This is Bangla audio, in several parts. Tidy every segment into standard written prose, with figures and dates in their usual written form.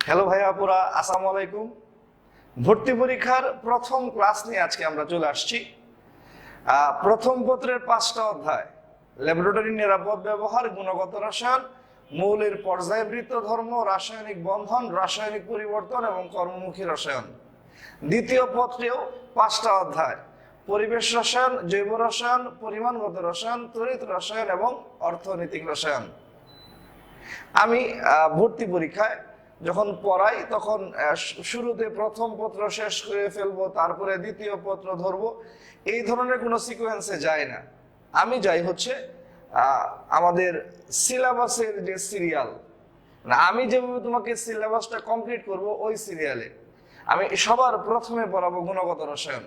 হ্যালো ভাই আপুরা, আসসালামু আলাইকুম। ভর্তি পরীক্ষার প্রথম ক্লাস নিয়ে আজকে আমরা চলে আসছি। প্রথম পত্রের 5টা অধ্যায়, ল্যাবরেটরি নিরাপদ ব্যবহার, গুণগত রসায়ন, মৌলের পর্যায়বৃত্ত ধর্ম, রাসায়নিক বন্ধন, রাসায়নিক পরিবর্তন এবং কর্মমুখী রসায়ন। দ্বিতীয় পত্রেও 5টা অধ্যায়, পরিবেশ রসায়ন, জৈব রসায়ন, পরিমাণগত রসায়ন, তড়িৎ রসায়ন এবং অর্থনৈতিক রসায়ন। আমি ভর্তি পরীক্ষায় যখন পড়াই তখন শুরুতে প্রথম পত্র শেষ করে ফেলবো, তারপরে দ্বিতীয় পত্র ধরবো, এই ধরনের কোনো সিকোয়েন্সে যায় না। আমি যাই হচ্ছে আমাদের সিলেবাসের যে সিরিয়াল, আমি যেভাবে তোমাকে সিলেবাসটা কমপ্লিট করব ওই সিরিয়ালে আমি সবার প্রথমে পড়াবো গুণগত রসায়ন,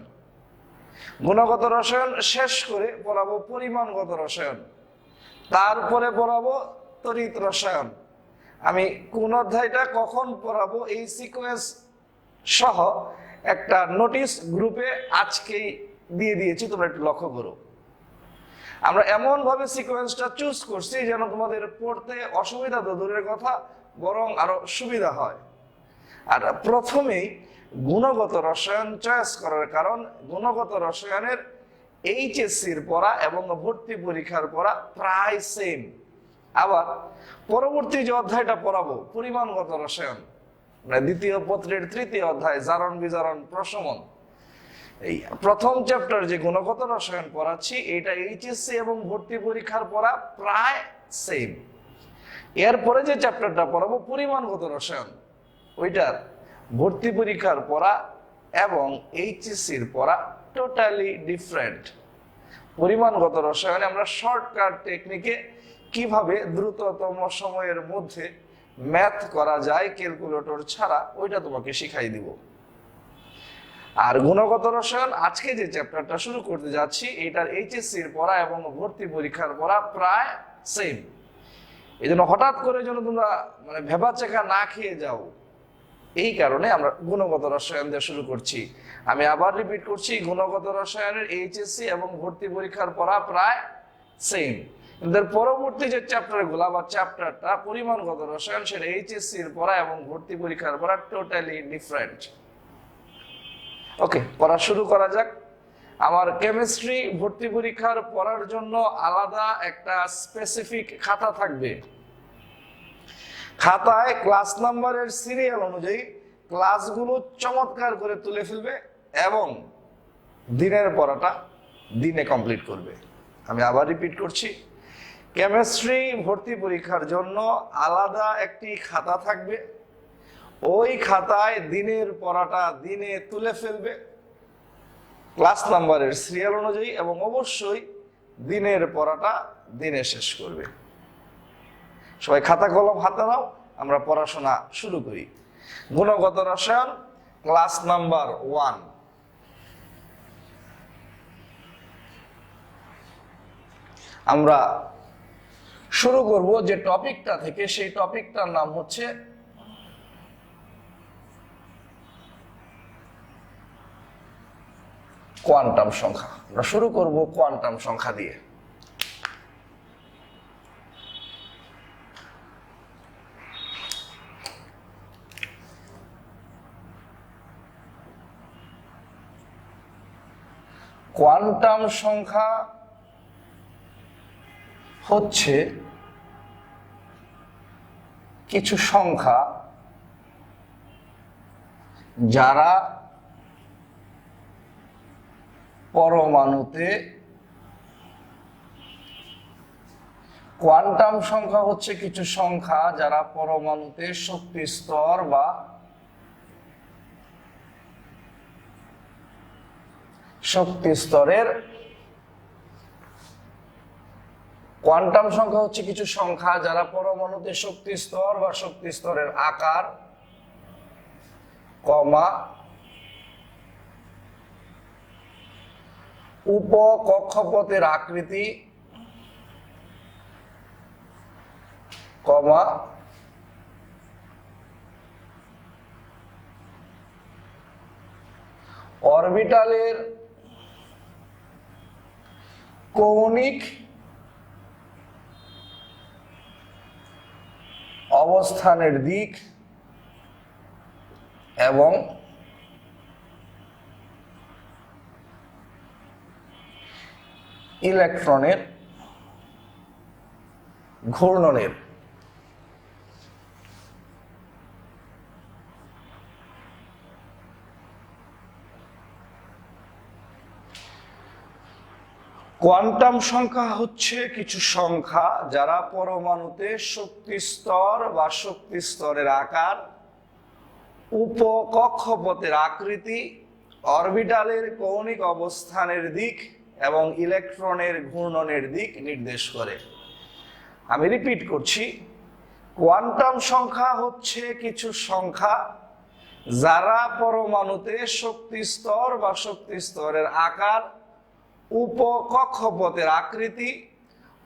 গুণগত রসায়ন শেষ করে পড়াবো পরিমাণগত রসায়ন, তারপরে পড়াবো তড়িৎ রসায়ন। আমি কোন অধ্যায়টা কখন পড়াবো এই সিকোয়েন্স সহ একটা নোটিশ গ্রুপে আজকেই দিয়ে দিয়েছি, তোমরা একটু লক্ষ্য করো। আমরা এমন ভাবে সিকোয়েন্সটা চুজ করছি যেন তোমাদের পড়তে অসুবিধা তো দূরের কথা, বরং আরো সুবিধা হয়। আর প্রথমেই গুণগত রসায়ন চয়েস করার কারণ, গুণগত রসায়নের এইচএসসির পড়া এবং ভর্তি পরীক্ষার পড়া প্রায় সেম। আবার পরবর্তী যে অধ্যায়টা পড়াবো পরিমাণগত রসায়ন, দ্বিতীয় পত্রের 3য় অধ্যায়, জারণ বিজারণ প্রশমন, এই প্রথম চ্যাপ্টার যে গুণগত রসায়ন পড়াচ্ছি এটা এইচএসসি এবং ভর্তি পরীক্ষার পড়া প্রায় সেম। এরপরে যে চ্যাপ্টারটা পড়াবো পরিমাণগত রসায়ন, ওইটার ভর্তি পরীক্ষার পড়া এবং এইচএসসির পড়া টোটালি ডিফারেন্ট। পরিমাণগত রসায়নে আমরা শর্টকাট টেকনিকে কিভাবে দ্রুততম সময়ের মধ্যে ম্যাথ করা যায় ক্যালকুলেটর ছাড়া, ওইটা তোমাকে শিখাই দিব। আর গুণগত রসায়ন আজকে যে চ্যাপ্টারটা শুরু করতে যাচ্ছি এটার এইচএসসির পড়া এবং ভর্তি পরীক্ষার পড়া প্রায় সেম। এই জন্য হঠাৎ করে যেন তোমরা ভেবাচেকা না খেয়ে যাও, এই কারণে আমরা গুণগত রসায়ন দিয়ে শুরু করছি। আমি আবার রিপিট করছি, গুণগত রসায়নের এইচএসসি এবং ভর্তি পরীক্ষার পড়া প্রায় সেম। কিন্তু পরবর্তী যে চ্যাপ্টারগুলো বা চ্যাপ্টারটা পরিমাণগত রসায়ন, সেটা এইচএসসির পড়া এবং ভর্তি পরীক্ষার পড়া টোটালি ডিফারেন্ট। ওকে, পড়া শুরু করা যাক। আমার কেমিস্ট্রি ভর্তি পরীক্ষার পড়ার জন্য আলাদা একটা স্পেসিফিক খাতা থাকবে। খাতায় ক্লাস নাম্বারের সিরিয়াল অনুযায়ী ক্লাসগুলো চমৎকার করে তুলে ফেলবে এবং দিনের পড়াটা দিনে কমপ্লিট করবে। আমি আবার রিপিট করছি, কেমিস্ট্রি ভর্তি পরীক্ষার জন্য আলাদা একটি খাতা থাকবে। ওই খাতায় দিনের পড়াটা দিনে তুলে ফেলবে ক্লাস নাম্বারের সিরিয়াল অনুযায়ী, এবং অবশ্যই দিনের পড়াটা দিনে শেষ করবে। সবাই খাতা কলম হাতে নাও, আমরা পড়াশোনা শুরু করি। গুণগত রসায়ন ক্লাস নাম্বার 1। আমরা শুরু করব যে টপিকটা থেকে, সেই টপিকটার নাম হচ্ছে কোয়ান্টাম সংখ্যা। আমরা শুরু করব কোয়ান্টাম সংখ্যা দিয়ে। কোয়ান্টাম সংখ্যা হচ্ছে কিছু সংখ্যা যারা পরমাণুতে, কোয়ান্টাম সংখ্যা হচ্ছে কিছু সংখ্যা যারা পরমাণুতে শক্তি স্তর বা শক্তি স্তরের, কোয়ান্টাম সংখ্যা হচ্ছে কিছু সংখ্যা যারা পরমাণুতে শক্তি স্তর বা শক্তি স্তরের আকার, কমা, উপকক্ষপথের আকৃতি, কমা, অরবিটালের কৌণিক অবস্থানের দিক, এবং ইলেকট্রনের ঘূর্ণনের কোয়ান্টাম সংখ্যা হচ্ছে কিছু সংখ্যা যারা পরমাণুতে শক্তি স্তর বা শক্তি স্তরের আকার, উপকক্ষপথের আকৃতি, অরবিটালের কৌণিক অবস্থানের দিক এবং ইলেকট্রনের ঘূর্ণনের দিক নির্দেশ করে। আমি রিপিট করছি, কোয়ান্টাম সংখ্যা হচ্ছে কিছু সংখ্যা যারা পরমাণুতে শক্তি স্তর বা শক্তি স্তরের আকার, উপকক্ষপথের আকৃতি,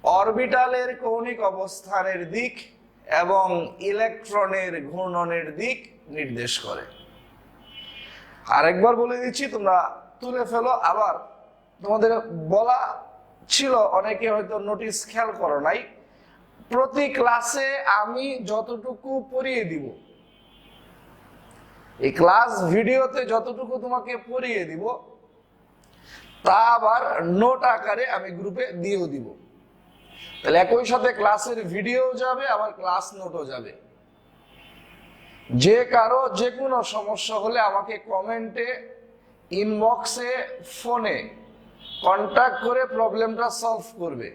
অরবিটালের কৌণিক অবস্থানের দিক এবং ইলেকট্রনের ঘূর্ণনের দিক নির্দেশ করে। আরেকবার বলে দিচ্ছি, তোমরা তুলে ফেলো। আবার তোমাদের বলা ছিল, অনেকে হয়তো নোটিস খেয়াল করো নাই, প্রতি ক্লাসে আমি যতটুকু পড়িয়ে দিব, এই ক্লাস ভিডিওতে যতটুকু তোমাকে পড়িয়ে দিব তা আবার নোট আকারে আমি গ্রুপে দিয়েও দিব। তাহলে একই সাথে ক্লাসের ভিডিও যাবে, আবার ক্লাস নোটও যাবে। যে কারো যে কোনো সমস্যা হলে আমাকে কমেন্টে, ইনবক্সে, ফোনে কন্টাক্ট করে প্রবলেমটা সলভ করবে।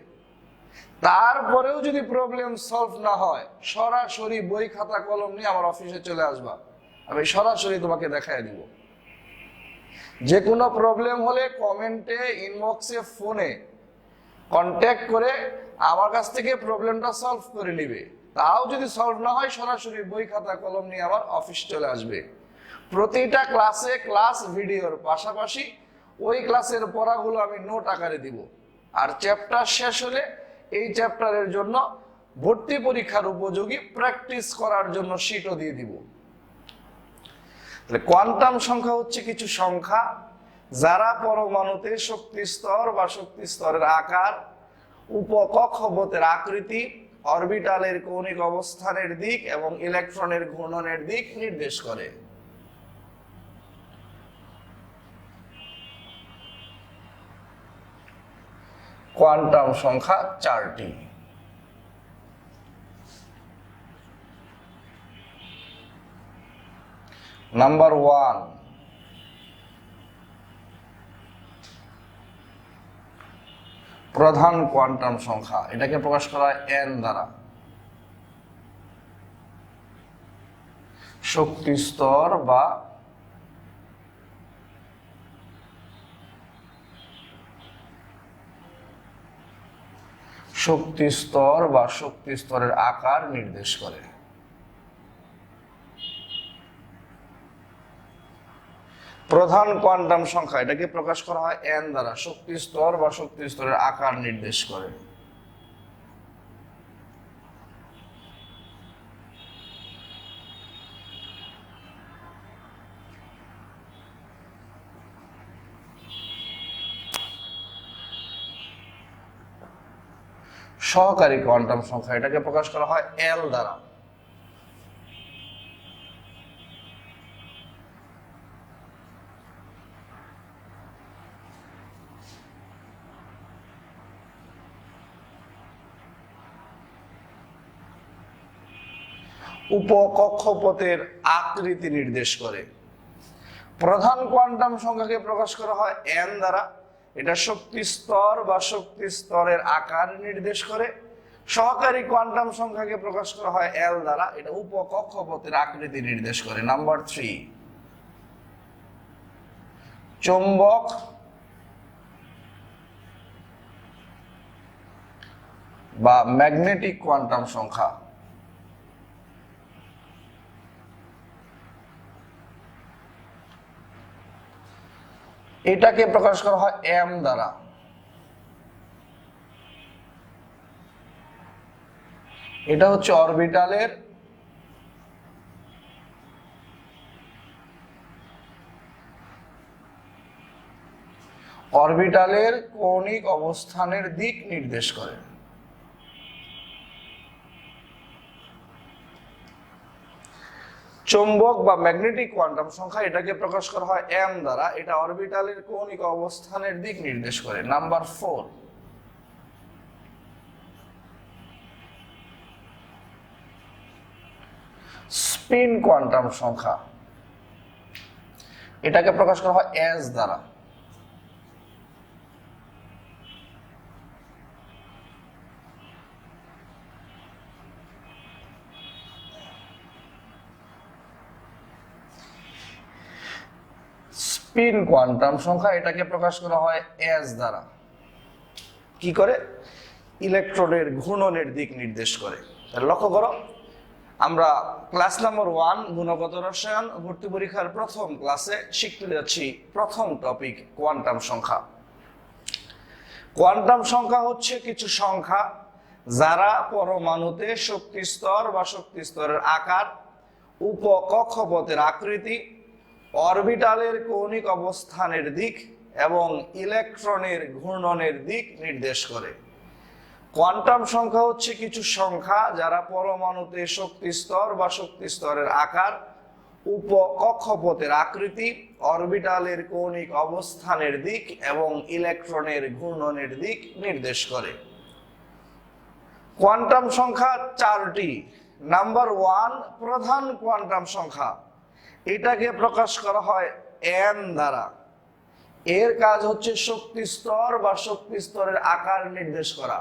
তারপরেও যদি প্রবলেম সলভ না হয়, সরাসরি বই খাতা কলম নিয়ে আমার অফিসে চলে আসবা, আমি সরাসরি তোমাকে দেখায় দিব। যে কোনো প্রবলেম হলে কমেন্টে, ইনবক্সে, ফোনে কন্ট্যাক্ট করে আমার কাছ থেকে প্রবলেমটা সলভ করে নিবে। তাও যদি সলভ না হয়, সরাসরি বই খাতা কলম নিয়ে আমার অফিস চলে আসবে। প্রতিটা ক্লাসে ক্লাস ভিডিওর পাশাপাশি ওই ক্লাসের পড়াগুলো আমি নোট আকারে দিব। আর চ্যাপ্টার শেষ হলে এই চ্যাপ্টারের জন্য ভর্তি পরীক্ষার উপযোগী প্র্যাকটিস করার জন্য শীটও দিয়ে দিব। তাহলে কোয়ান্টাম সংখ্যা হচ্ছে কিছু সংখ্যা যারা পরমাণুতে শক্তি স্তর বা শক্তি স্তরের আকার, উপকক্ষপথের আকৃতি, অরবিটালের কৌণিক অবস্থানের দিক এবং ইলেকট্রনের ঘূর্ণনের দিক নির্দেশ করে। কোয়ান্টাম সংখ্যা 4টি। নাম্বার 1, প্রধান কোয়ান্টাম সংখ্যা। এটাকে প্রকাশ করা হয় n দ্বারা। শক্তি স্তর বা শক্তি স্তরের আকার নির্দেশ করে। প্রধান কোয়ান্টাম সংখ্যা, এটাকে প্রকাশ করা হয় n দ্বারা। শক্তি স্তর বা শক্তি স্তরের আকার নির্দেশ করে। সহকারী কোয়ান্টাম সংখ্যা, এটাকে প্রকাশ করা হয় l দ্বারা। উপকক্ষপথের আকৃতি নির্দেশ করে। প্রধান কোয়ান্টাম সংখ্যাকে প্রকাশ করা হয় n দ্বারা। এটা শক্তি স্তর বা শক্তি স্তরের আকার নির্দেশ করে। সহকারী কোয়ান্টাম সংখ্যাকে প্রকাশ করা হয় l দ্বারা। এটা উপকক্ষপথের আকৃতি নির্দেশ করে। নাম্বার 3, চৌম্বক বা ম্যাগনেটিক কোয়ান্টাম সংখ্যা। এটাকে প্রকাশ করা হয় m দ্বারা। এটা হচ্ছে অরবিটালের কৌণিক অবস্থানের দিক নির্দেশ করে। চৌম্বক বা ম্যাগনেটিক কোয়ান্টাম সংখ্যা এটাকে প্রকাশ করা হয় m দ্বারা। এটা অরবিটালের কৌণিক অবস্থানের দিক নির্দেশ করে। নাম্বার 4, স্পিন কোয়ান্টাম সংখ্যা এটাকে প্রকাশ করা হয় s দ্বারা। স্পিন কোয়ান্টাম সংখ্যা এটাকে প্রকাশ করা হয় s দ্বারা। কি করে? ইলেকট্রনের ঘূর্ণনের দিক নির্দেশ করে। লক্ষ্য করো, আমরা ক্লাস নাম্বার 1 গুণগত রসায়ন ভর্তি পরীক্ষার প্রথম ক্লাসে শিখতে যাচ্ছি প্রথম টপিক কোয়ান্টাম সংখ্যা। কোয়ান্টাম সংখ্যা হচ্ছে কিছু সংখ্যা যারা পরমাণুতে শক্তি স্তর বা শক্তি স্তরের আকার, উপকক্ষপথের আকৃতি, অরবিটালের কৌণিক অবস্থানের দিক এবং ইলেকট্রনের ঘূর্ণনের দিক নির্দেশ করে। কোয়ান্টাম সংখ্যা হচ্ছে কিছু সংখ্যা যারা পরমাণুতে শক্তি স্তর বা শক্তি স্তরের আকার, উপকক্ষপথের আকৃতি, অরবিটালের কৌণিক অবস্থানের দিক এবং ইলেকট্রনের ঘূর্ণনের দিক নির্দেশ করে। কোয়ান্টাম সংখ্যা 4টি। নাম্বার 1, প্রধান কোয়ান্টাম সংখ্যা এটাকে প্রকাশ করা হয় n দ্বারা। এর কাজ হচ্ছে শক্তি স্তর বা শক্তি স্তরের আকার নির্দেশ করা।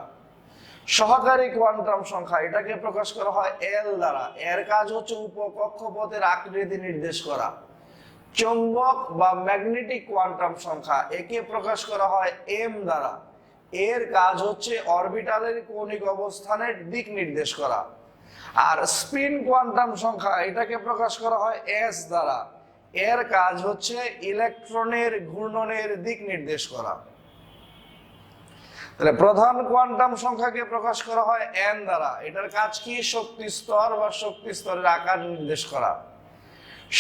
সহকারী কোয়ান্টাম সংখ্যা এটাকে প্রকাশ করা হয় l দ্বারা। এর কাজ হচ্ছে উপকক্ষপথের আকৃতি নির্দেশ করা। চৌম্বক বা ম্যাগনেটিক কোয়ান্টাম সংখ্যা একে প্রকাশ করা হয় m দ্বারা। এর কাজ হচ্ছে অরবিটালের কৌণিক অবস্থানের দিক নির্দেশ করা। আর স্পিন কোয়ান্টাম সংখ্যা এটাকে প্রকাশ করা হয় s দ্বারা। এর কাজ হচ্ছে ইলেকট্রনের ঘূর্ণনের দিক নির্দেশ করা। তাহলে প্রধান কোয়ান্টাম সংখ্যাকে প্রকাশ করা হয় n দ্বারা। এটার কাজ কি? শক্তি স্তর বা শক্তি স্তরের আকার নির্দেশ করা।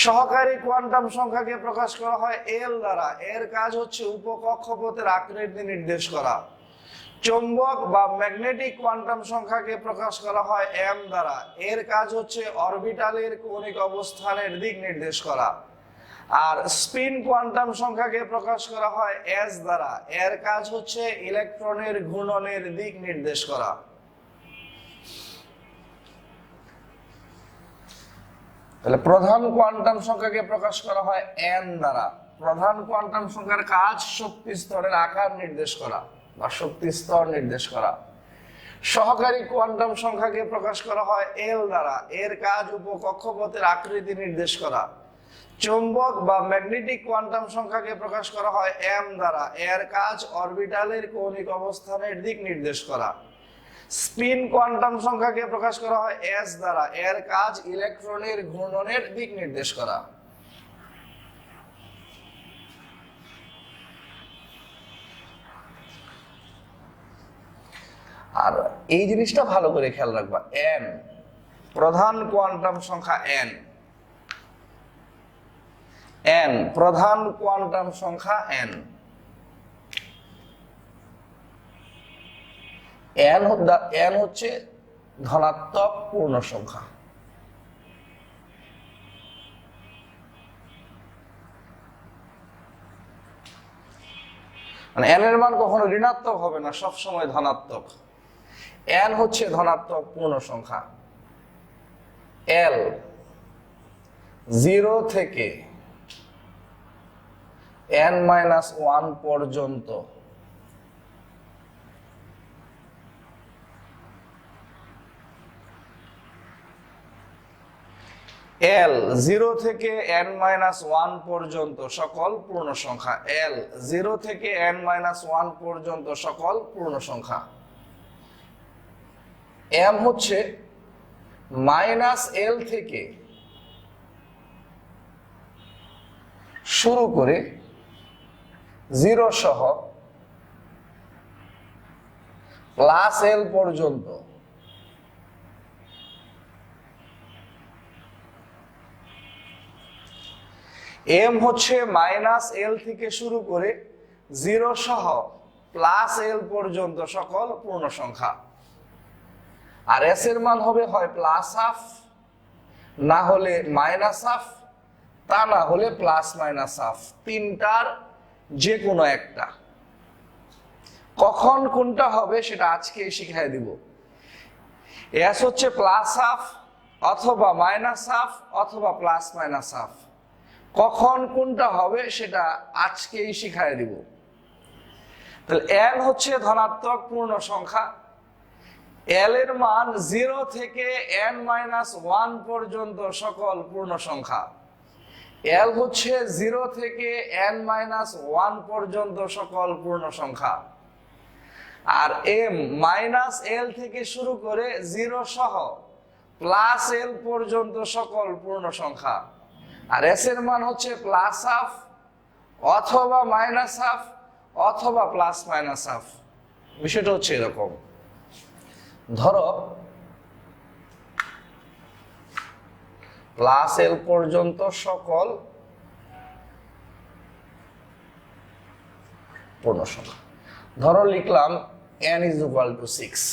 সহকারী কোয়ান্টাম সংখ্যাকে প্রকাশ করা হয় l দ্বারা। এর কাজ হচ্ছে উপকক্ষপথের আকৃতি নির্দেশ করা। চৌম্বক বা ম্যাগনেটিক কোয়ান্টাম সংখ্যাকে প্রকাশ করা হয় m দ্বারা। এর কাজ হচ্ছে অরবিটালের কৌণিক অবস্থানের দিক নির্দেশ করা। আর স্পিন কোয়ান্টাম সংখ্যাকে প্রকাশ করা হয় s দ্বারা। এর কাজ হচ্ছে ইলেকট্রনের ঘূর্ণনের দিক নির্দেশ করা। তাহলে প্রধান কোয়ান্টাম সংখ্যাকে প্রকাশ করা হয় n দ্বারা। প্রধান কোয়ান্টাম সংখ্যার কাজ শক্তি স্তরের আকার নির্দেশ করা বা শক্তি স্তর নির্দেশ করা। সহকারী কোয়ান্টাম সংখ্যাকে প্রকাশ করা হয় l দ্বারা। এর কাজ উপকক্ষপথের আকৃতি নির্দেশ করা। চৌম্বক বা ম্যাগনেটিক কোয়ান্টাম সংখ্যাকে প্রকাশ করা হয় m দ্বারা। এর কাজ অরবিটালের কৌণিক অবস্থানের দিক নির্দেশ করা। স্পিন কোয়ান্টাম সংখ্যাকে প্রকাশ করা হয় s দ্বারা। এর কাজ ইলেকট্রনের ঘূর্ণনের দিক নির্দেশ করা। আর এই জিনিসটা ভালো করে খেয়াল রাখবা, n প্রধান কোয়ান্টাম সংখ্যা n প্রধান কোয়ান্টাম সংখ্যা n হচ্ছে ধনাত্মক পূর্ণ সংখ্যা। মানে n এর মান কখনো ঋণাত্মক হবে না, সব সময় ধনাত্মক। n হচ্ছে ধনাত্মক পূর্ণ সংখ্যা। l 0 থেকে n-1 পর্যন্ত l 0 থেকে n-1 পর্যন্ত সকল পূর্ণ সংখ্যা। l 0 থেকে n-1 পর্যন্ত সকল পূর্ণ সংখ্যা। m হচ্ছে -l থেকে শুরু করে 0 সহ +l পর্যন্ত। m হচ্ছে -l থেকে শুরু করে 0 সহ +l পর্যন্ত সকল পূর্ণ সংখ্যা। আর s এর মান হবে হয় +½ না হলে মাইনাস হাফ, তা না হলে প্লাস মাইনাস হাফ, তিনটার যে কোনো একটা। কখন কোনটা হবে সেটা আজকে শিখিয়ে দিব। এস হচ্ছে প্লাস হাফ অথবা মাইনাস হাফ অথবা প্লাস মাইনাস হাফ। কখন কোনটা হবে সেটা আজকেই শিখিয়ে দিব। তাহলে এল হচ্ছে ধনাত্মক পূর্ণ সংখ্যা। এল এর মান 0 থেকে n-1 পর্যন্ত সকল পূর্ণ সংখ্যা। এল হচ্ছে 0 থেকে n-1 পর্যন্ত সকল পূর্ণ সংখ্যা। আর এম মাইনাস এল থেকে শুরু করে 0 সহ প্লাস এল পর্যন্ত সকল পূর্ণ সংখ্যা। আর এস এর মান হচ্ছে প্লাস হাফ অথবা মাইনাস হাফ অথবা প্লাস মাইনাস হাফ। বিষয়টা হচ্ছে এরকম, ধরো প্লাস এল পর্যন্ত সকল পূর্ণ সংখ্যা। ধরো লিখলাম n = 6।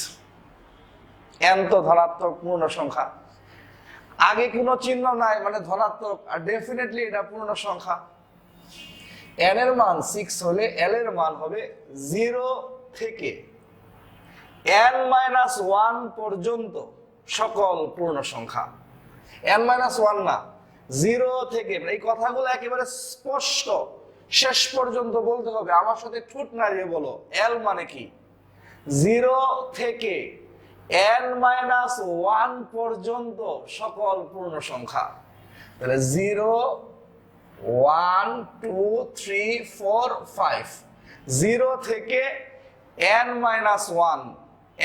n তো ধনাত্মক পূর্ণ সংখ্যা, আগে কোনো চিহ্ন নাই মানে ধনাত্মক, আর ডেফিনেটলি এটা পূর্ণ সংখ্যা। n এর মান 6 হলে l এর মান হবে 0 থেকে n-1 পর্যন্ত সকল পূর্ণ সংখ্যা। n-1 না, 0 থেকে, এই কথাগুলো একেবারে স্পষ্ট শেষ পর্যন্ত বলতে হবে। আমার সাথে ঠোঁট নাড়িয়ে বলো, l মানে কি? 0 থেকে n-1 পর্যন্ত সকল পূর্ণ সংখ্যা। তাহলে 0, 1, 2, 3, 4, 5, 0 থেকে n-1,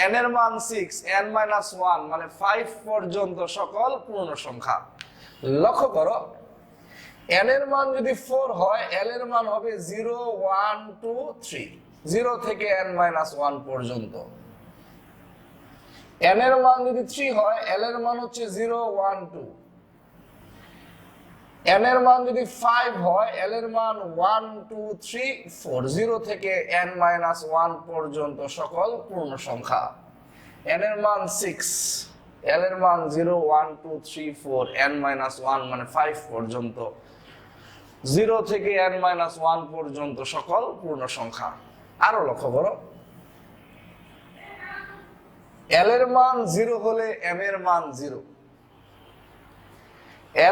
n এর মান 6, n-1 মানে 5 পর্যন্ত সকল পূর্ণ সংখ্যা। লক্ষ্য করো, n এর মান যদি 4 হয়, l এর মান হবে 0, 1, 2, 3, 0 থেকে n-1 পর্যন্ত। n এর মান যদি 3 হয়, l এর মান হচ্ছে 0, 1, 2। n এর মান যদি 5 হয়, l এর মান 1, 2, 3, 4, 0 থেকে n-1 পর্যন্ত সকল পূর্ণ সংখ্যা। n এর মান 6, l এর মান 0, 1, 2, 3, 4, n-1 মানে 5 পর্যন্ত, 0 থেকে n-1 পর্যন্ত সকল পূর্ণ সংখ্যা। আরো লক্ষ্য করো, l এর মান 0 হলে m এর মান 0,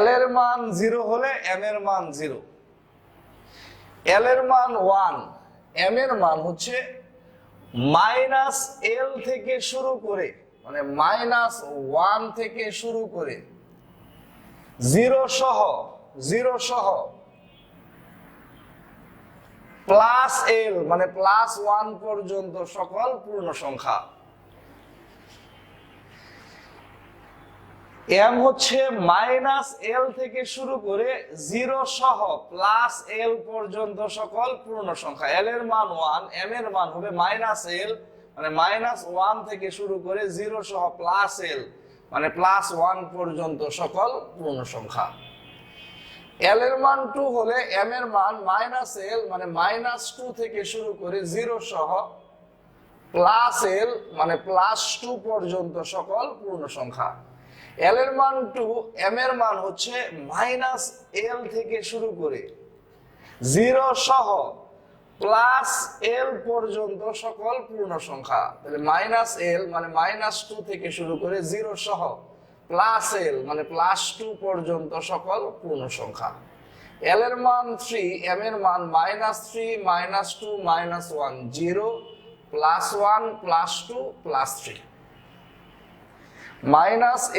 l এর মান 0 হলে m এর মান 0, l এর মান 1, m এর মান হচ্ছে মাইনাস l থেকে শুরু করে, মানে -1 থেকে শুরু করে 0 সহ প্লাস l মানে +1 পর্যন্ত সকল পূর্ণ সংখ্যা। m হচ্ছে -l থেকে শুরু করে 0 সহ +l পর্যন্ত সকল পূর্ণ সংখ্যা। l এর মান 1, m এর মান হবে -l মানে -1 থেকে শুরু করে 0 সহ +l মানে +1 পর্যন্ত সকল পূর্ণ সংখ্যা। l এর মান 2 হলে m এর মান -l মানে -2 থেকে শুরু করে 0 সহ +l মানে +2 পর্যন্ত সকল পূর্ণ সংখ্যা। l এর মান 2, m এর মান হচ্ছে -l থেকে শুরু করে 0 সহ +l পর্যন্ত সকল পূর্ণ সংখ্যা। তাহলে -l মানে -2 থেকে শুরু করে 0 সহ +l মানে +2 পর্যন্ত সকল পূর্ণ সংখ্যা। l এর মান 3, m এর মান -3, -2, -1, 0, +1, +2, +3।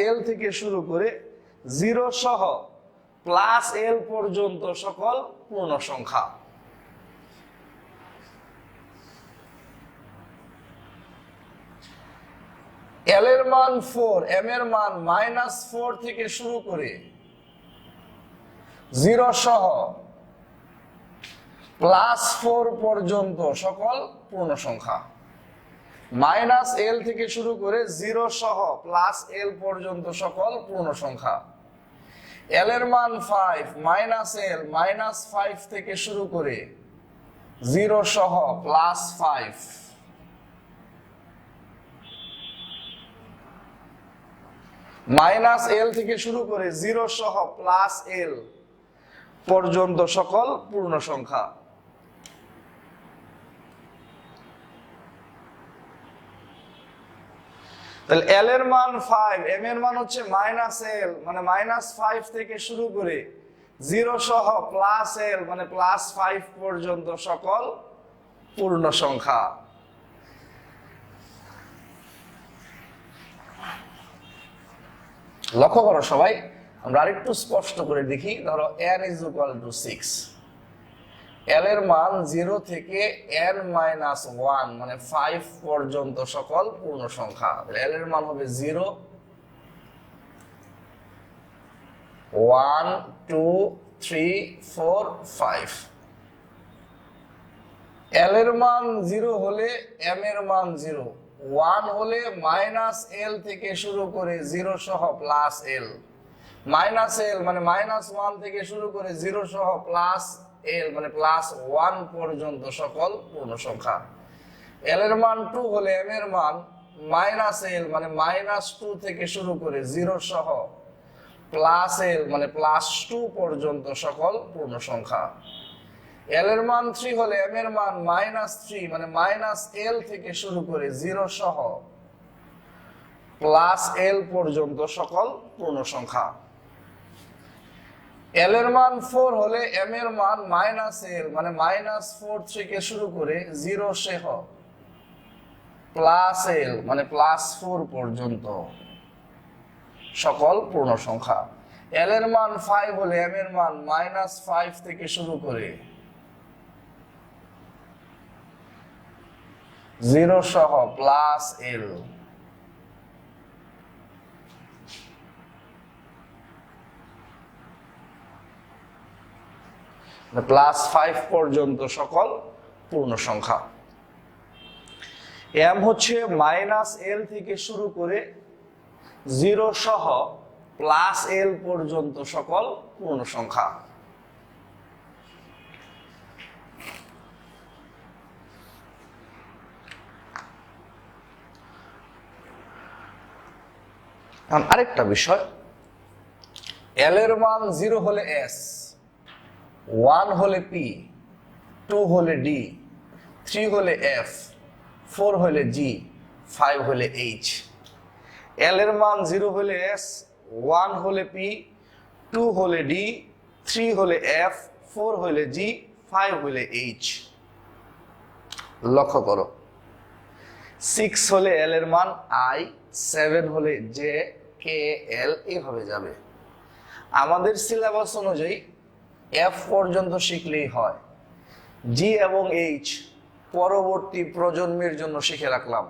-l থেকে শুরু করে 0 সহ +l পর্যন্ত সকল পূর্ণ সংখ্যা। l এর মান 4, m এর মান -4 থেকে শুরু করে 0 সহ +4 পর্যন্ত সকল পূর্ণ সংখ্যা। -l থেকে শুরু করে 0 সহ +l পর্যন্ত সকল পূর্ণ সংখ্যা। l এর মান 5, -l -5 থেকে শুরু করে 0 সহ +5। মাইনাস এল থেকে শুরু করে 0 সহ প্লাস এল পর্যন্ত সকল পূর্ণ সংখ্যা। তাহলে এল এর মান 5, এম এর মান হচ্ছে মাইনাস এল, মানে -5 থেকে শুরু করে 0 সহ প্লাস এল মানে +5 পর্যন্ত সকল পূর্ণ সংখ্যা। লক্ষ্য করো সবাই, আমরা আরেকটু স্পষ্ট করে দেখি। ধরো n = 6, l এর মান 0 থেকে n-1 মানে 5 পর্যন্ত সকল পূর্ণ সংখ্যা। l এর মান হবে 0, 1, 2, 3, 4, 5। l এর মান 0 হলে m এর মান 0, 1 হলে -l থেকে শুরু করে 0 সহ প্লাস l, -l মানে -1 থেকে শুরু করে 0 সহ প্লাস l মানে +1 পর্যন্ত সকল পূর্ণ সংখ্যা। l এর মান 2 হলে m এর মান -l মানে -2 থেকে শুরু করে 0 সহ প্লাস l মানে +2 পর্যন্ত সকল পূর্ণ সংখ্যা। l এর মান 3 হলে m এর মান -3 মানে -l থেকে শুরু করে 0 সহ প্লাস l পর্যন্ত সকল পূর্ণ সংখ্যা। l এর মান 4 হলে m এর মান -l মানে -4 থেকে শুরু করে 0 সহ প্লাস l মানে +4 পর্যন্ত সকল পূর্ণ সংখ্যা। l এর মান 5 হলে m এর মান -5 থেকে শুরু করে 0 সহ প্লাস l +5 পর্যন্ত সকল পূর্ণ সংখ্যা। m হচ্ছে -l থেকে শুরু করে 0 সহ প্লাস l পর্যন্ত সকল পূর্ণ সংখ্যা। আরেকটা বিষয়, l এর মান 0 হলে s, 1 হলে p, 2 হলে d, 3 হলে f, 4 হলে g, 5 হলে h। l এর মান 0 হলে s, 1 হলে p, 2 হলে d, 3 হলে f, 4 হলে g, 5 হলে h। লক্ষ্য করো, 6 হলে l এর মান i, 7 হলে j, k, l এভাবে যাবে। আমাদের সিলেবাস অনুযায়ী f পর্যন্ত শিখলেই হয়, g এবং h পরবর্তী প্রজন্মের জন্য শিখে রাখলাম।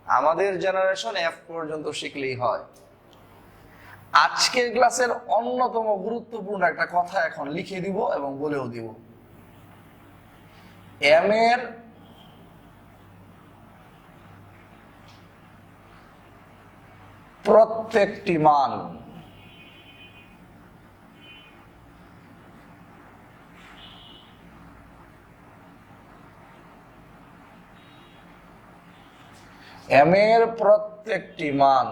আমাদের জেনারেশন f পর্যন্ত শিখলেই হয়। আজকের ক্লাসের অন্যতম গুরুত্বপূর্ণ একটা কথা এখন লিখে দিব এবং বলেও দিব। m এর প্রত্যেকটি মান m এর প্রত্যেকটি মান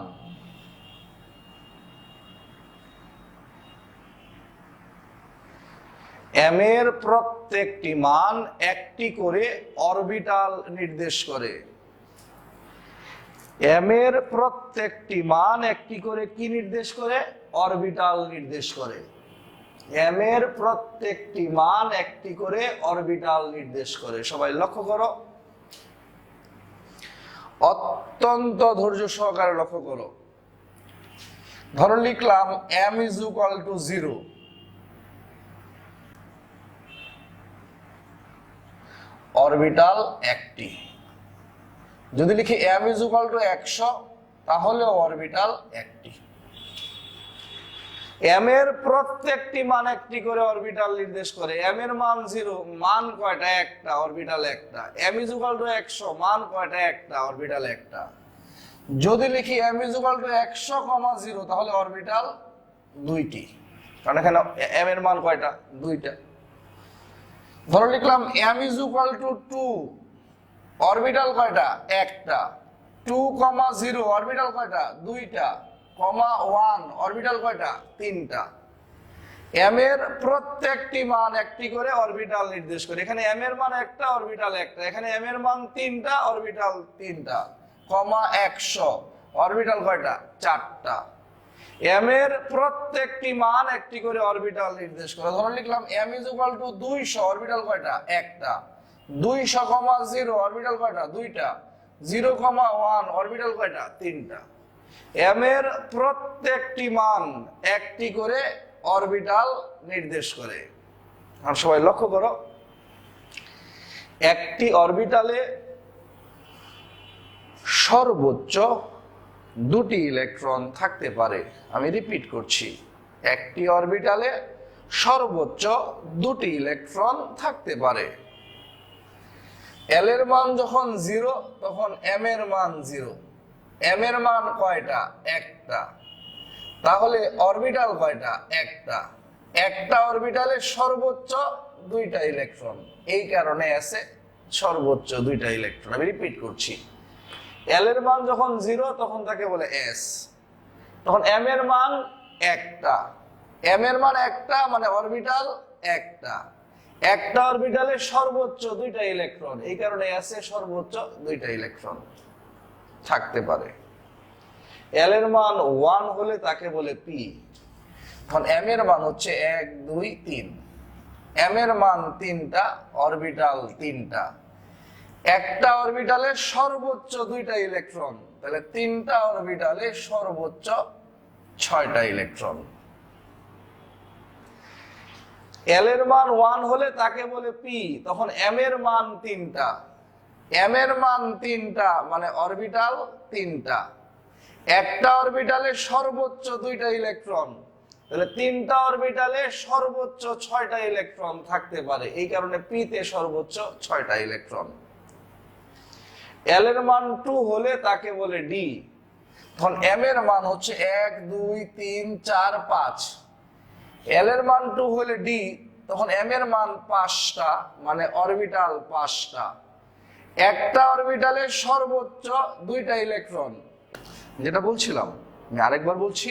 m এর প্রত্যেকটি মান একটি করে অরবিটাল নির্দেশ করে। m এর প্রত্যেকটি মান একটি করে কি নির্দেশ করে? অরবিটাল নির্দেশ করে। m এর প্রত্যেকটি মান একটি করে অরবিটাল নির্দেশ করে। সবাই লক্ষ্য করো, অত্যন্ত ধৈর্য সহকারে লক্ষ্য করো। ধরো লিখলাম m = 0, অরবিটাল একটি। যদি লিখি m = 100, তাহলে অরবিটাল একটি। m এর প্রত্যেকটি মান একটি করে অরবিটাল নির্দেশ করে। m এর মান 0, মান কয়টা? একটা, অরবিটাল একটা। m = 100, মান কয়টা? একটা, অরবিটাল একটা। যদি লিখি m = 100,0, তাহলে অরবিটাল দুইটি, কারণ এখানে m এর মান কয়টা? দুইটা। ধরো লিখলাম m = 2, অরবিটাল কয়টা? একটা। 2,0, অরবিটাল কয়টা? দুইটা। কমা 1 অরবিটাল কয়টা? 3টা। m এর প্রত্যেকটি মান একটি করে অরবিটাল নির্দেশ করে। এখানে m এর মান একটা, অরবিটাল একটা। এখানে m এর মান 3টা, অরবিটাল 3টা। কমা 100 অরবিটাল কয়টা? 4টা। m এর প্রত্যেকটি মান একটি করে অরবিটাল নির্দেশ করে। ধরুন লিখলাম m = 200 অরবিটাল কয়টা? একটা। 200,0 অরবিটাল কয়টা? 2টা। 0,1 অরবিটাল কয়টা? 3টা। m এর প্রত্যেকটি মান একটি করে অরবিটাল নির্দেশ করে। আর সবাই লক্ষ্য করো, একটি অরবিটালে সর্বোচ্চ 2টি ইলেকট্রন থাকতে পারে। আমি রিপিট করছি, একটি অরবিটালে সর্বোচ্চ 2টি ইলেকট্রন থাকতে পারে। L এর মান যখন 0 তখন m এর মান 0। m এর মান কয়টা? একটা। তাহলে অরবিটাল কয়টা? একটা। একটা অরবিটালে সর্বোচ্চ 2টা ইলেকট্রন, এই কারণে আছে সর্বোচ্চ 2টা ইলেকট্রন। আমি রিপিট করছি, L এর মান যখন 0 তখন তাকে বলে S। তখন m এর মান একটা। m এর মান একটা মানে অরবিটাল একটা। একটা অরবিটালে সর্বোচ্চ 2টা ইলেকট্রন, এই কারণে S এ সর্বোচ্চ 2টা ইলেকট্রন থাকতে পারে। L এর মান 1 হলে তাকে বলে p। তখন m এর মান হচ্ছে 1 2 3। m এর মান 3টা, অরবিটাল 3টা। একটা অরবিটালে সর্বোচ্চ 2টা ইলেকট্রন, তাহলে 3টা অরবিটালে সর্বোচ্চ 6টা ইলেকট্রন। L এর মান 1 হলে তাকে বলে p। তখন m এর মান 3টা। m এর মান 3টা মানে অরবিটাল 3টা। একটা অরবিটালে সর্বোচ্চ 2টা ইলেকট্রন, তাহলে 3টা অরবিটালে সর্বোচ্চ 6টা ইলেকট্রন থাকতে পারে, এই কারণে p তে সর্বোচ্চ 6টা ইলেকট্রন। L এর মান 2 হলে তাকে বলে d। তখন m এর মান হচ্ছে 1 2 3 4 5। L এর মান 2 হলে d, তখন m এর মান 5টা মানে অরবিটাল 5টা। একটা অরবিটালে সর্বোচ্চ 2টা ইলেকট্রন। যেটা বলছিলাম, আমি আরেকবার বলছি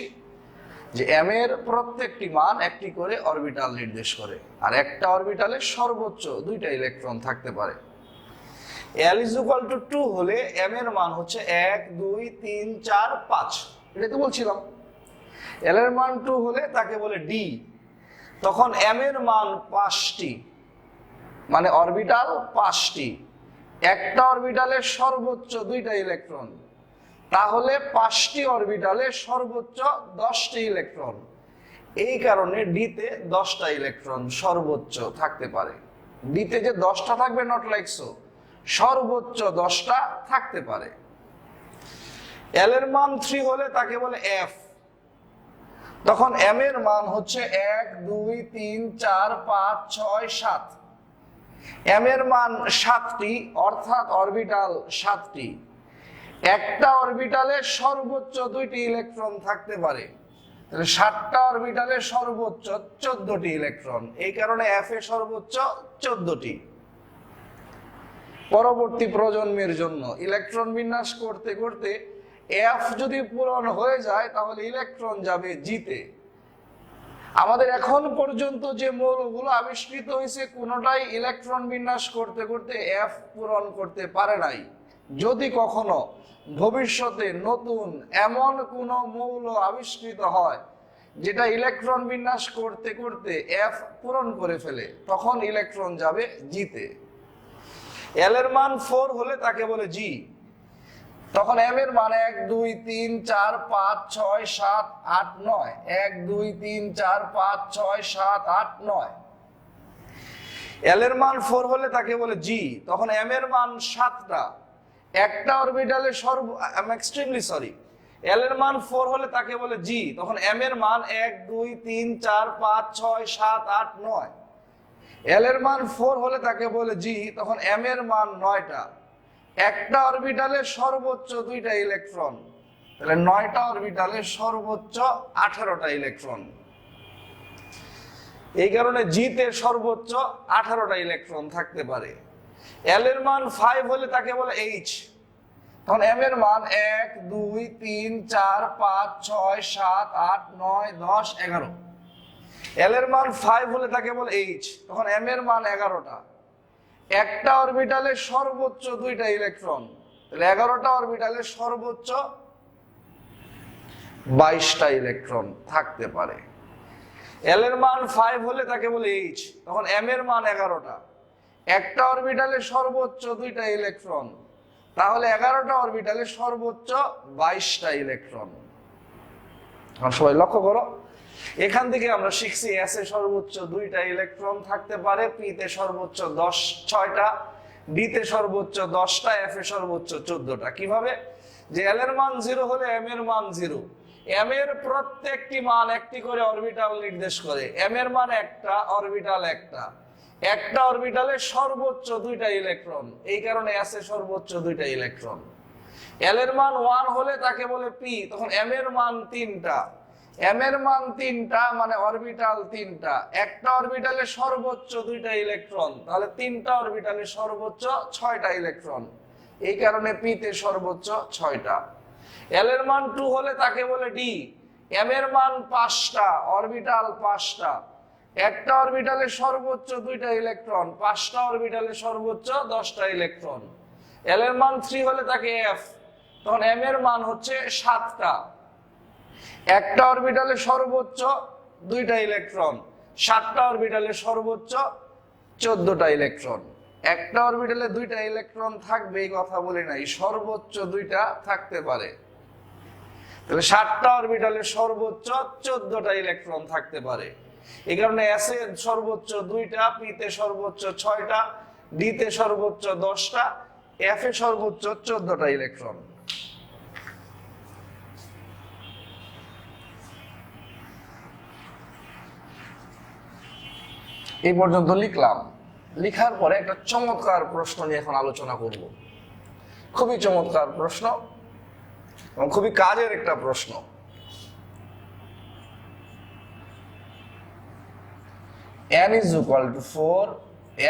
যে m এর প্রত্যেকটি মান একটি করে অরবিটাল নির্দেশ করে, আর একটা অরবিটালে সর্বোচ্চ 2টা ইলেকট্রন থাকতে পারে। L = 2 হলে m এর মান হচ্ছে 1 2 3 4 5। এটা তো বলছিলাম। L এর মান 2 হলে তাকে বলে d। তখন m এর মান 5টি মানে অরবিটাল 5টি। একটা অরবিটালে সর্বোচ্চ 2টা ইলেকট্রন, তাহলে 5টি অরবিটালে সর্বোচ্চ 10টি ইলেকট্রন, এই কারণে d তে 10টা ইলেকট্রন সর্বোচ্চ থাকতে পারে। d তে যে 10টা থাকবে নট লাইক সো, সর্বোচ্চ 10টা থাকতে পারে। L এর মান 3 হলে তাকে বলে f। তখন m এর মান হচ্ছে 1 2 3 4 5 6 7। m এর মান 7টি অর্থাৎ অরবিটাল 7টি। একটা অরবিটালে সর্বোচ্চ 2টি ইলেকট্রন থাকতে পারে, তাহলে 7টা অরবিটালে সর্বোচ্চ 14টি ইলেকট্রন, এই কারণে f এ সর্বোচ্চ 14টি। পরবর্তী প্রজন্মের জন্য ইলেকট্রন বিন্যাস করতে করতে f যদি পূরণ হয়ে যায় তাহলে ইলেকট্রন যাবে g তে। আমাদের এখন পর্যন্ত যে মৌলগুলো আবিষ্কৃত হয়েছে কোনোটাই ইলেকট্রন বিন্যাস করতে করতে f পূরণ করতে পারে নাই। যদি কখনো ভবিষ্যতে নতুন এমন কোন মৌল আবিষ্কৃত হয় যেটা ইলেকট্রন বিন্যাস করতে করতে f পূরণ করে ফেলে, তখন ইলেকট্রন যাবে g তে। L এর মান 4 হলে তাকে বলে g। তখন m এর মান 1 2 3 4 5 6 7 8 9। 1 2 3 4 5 6 7 8 9। L এর মান 4 হলে তাকে বলে g। তখন m এর মান 7টা। একটা অরবিটালে L এর মান 4 হলে তাকে বলে g। তখন m এর মান 1 2 3 4 5 6 7 8 9। L এর মান 4 হলে তাকে বলে g। তখন m এর মান 9টা। একটা অরবিটালে সর্বোচ্চ 2টা ইলেকট্রন, তাহলে 9টা অরবিটালে সর্বোচ্চ 18টা ইলেকট্রন, এই কারণে g তে সর্বোচ্চ 18টা ইলেকট্রন থাকতে পারে। L এর মান 5 হলে তাকে বলে h। তখন এম এর মান 1 2 3 4 5 6 7 8 9 10 11। এল এর মান 5 হলে তাকে বলে এইচ, তখন এম এর মান 11টা। একটা অরবিটালে সর্বোচ্চ 2টা ইলেকট্রন, তাহলে 11টা অরবিটালে সর্বোচ্চ 22টা ইলেকট্রন থাকতে পারে। এল এর মান 5 হলে তাকে বলে এইচ, তখন এম এর মান 11টা। একটা অরবিটালে সর্বোচ্চ 2টা ইলেকট্রন, তাহলে 11টা অরবিটালে সর্বোচ্চ 22টা ইলেকট্রন। এখন সবাই লক্ষ্য করো, এখান থেকে আমরা শিখছি এস এ সর্বোচ্চ 2টা ইলেকট্রন থাকতে পারে, পি তে সর্বোচ্চ 6টা, ডি তে সর্বোচ্চ 10টা, এফ এ সর্বোচ্চ 14টা। কিভাবে? যে এল এর মান 0 হলে এম এর মান 0। এম এর প্রত্যেকটি মান একটি করে অরবিটাল নির্দেশ করে। এম এর মান একটা, অরবিটাল একটা অরবিটালে সর্বোচ্চ 2টা ইলেকট্রন, এই কারণে এস এ সর্বোচ্চ 2টা ইলেকট্রন। এল এর মান 1 হলে তাকে বলে পি, তখন এম এর মান 3টা। এম এর মান 3টা মানে অরবিটাল 3টা, একটা অরবিটালে সর্বোচ্চ 2টা ইলেকট্রন, তাহলে 3টা অরবিটালে সর্বোচ্চ 6টা ইলেকট্রন, এই কারণে পি তে সর্বোচ্চ 6টা। এল এর মান 2 হলে তাকে বলে ডি। এম এর মান 5টা, অরবিটাল 5টা, একটা অরবিটালে সর্বোচ্চ 2টা ইলেকট্রন, 5টা অরবিটালে সর্বোচ্চ 10টা ইলেকট্রন। এল এর মান 3 হলে তাকে এফ, তখন এম এর মান হচ্ছে 7টা, একটা অরবিটালে সর্বোচ্চ 2টা ইলেকট্রন, 7টা অরবিটালে সর্বোচ্চ 14টা ইলেকট্রন। একটা অরবিটালে 2টা ইলেকট্রন থাকবে এই কথা বলি নাই, সর্বোচ্চ 2টা থাকতে পারে। তাহলে 7টা অরবিটালে সর্বোচ্চ 14টা ইলেকট্রন থাকতে পারে। এই কারণে এস এ সর্বোচ্চ 2টা, পি তে সর্বোচ্চ 6টা, ডি তে সর্বোচ্চ 10টা, এফ এ সর্বোচ্চ 14টা ইলেকট্রন। এই পর্যন্ত লিখলাম। লিখার পরে একটা চমৎকার প্রশ্ন নিয়ে এখন আলোচনা করব। খুবই চমৎকার প্রশ্ন এবং খুবই কাজের একটা প্রশ্ন। n is equal to 4,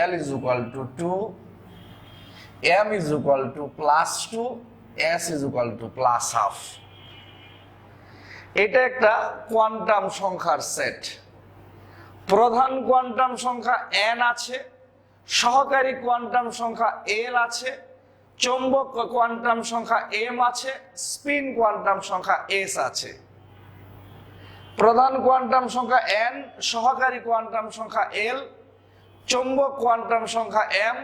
l is equal to 2, m is equal to plus 2, s is equal to plus half। এটা একটা কোয়ান্টাম সংখ্যার সেট। প্রধান কোয়ান্টাম সংখ্যা n আছে, সহকারী কোয়ান্টাম সংখ্যা l আছে, চৌম্বক কোয়ান্টাম সংখ্যা m আছে, স্পিন কোয়ান্টাম সংখ্যা s আছে। প্রধান কোয়ান্টাম সংখ্যা n, সহকারী কোয়ান্টাম সংখ্যা l, চৌম্বক কোয়ান্টাম সংখ্যা m,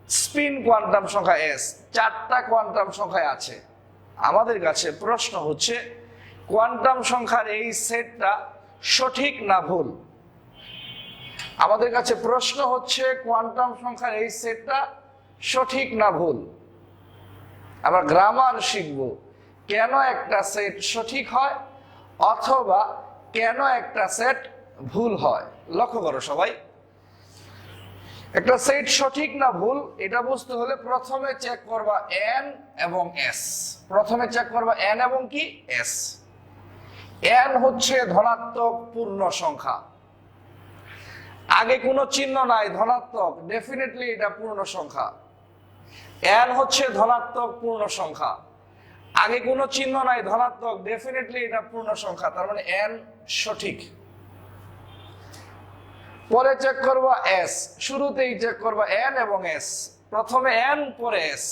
স্পিন কোয়ান্টাম সংখ্যা s, 4টা কোয়ান্টাম সংখ্যা আছে। আমাদের কাছে প্রশ্ন হচ্ছে কোয়ান্টাম সংখ্যার এই সেটটা সঠিক না ভুল। আমাদের কাছে প্রশ্ন হচ্ছে কোয়ান্টাম সংখ্যার এই সেটটা সঠিক না ভুল। আমরা গ্রামার শিখব, কেন একটা সেট সঠিক হয় অথবা কেন একটা সেট ভুল হয়। লক্ষ্য করো সবাই, একটা সেট সঠিক না ভুল এটা বুঝতে হলে প্রথমে চেক করবা n এবং s। প্রথমে চেক করবা n এবং কি s। n হচ্ছে ধনাত্মক পূর্ণ সংখ্যা, আগে কোনো চিহ্ন নাই, ধনাত্মক, ডেফিনেটলি এটা পূর্ণ সংখ্যা। n হচ্ছে ধনাত্মক পূর্ণ সংখ্যা, আগে কোনো চিহ্ন নাই, ধনাত্মক, ডেফিনেটলি এটা পূর্ণ সংখ্যা, তার মানে n সঠিক। পরে চেক করবা s, শুরুতেই চেক করবা n এবং s। প্রথমে n পরে s।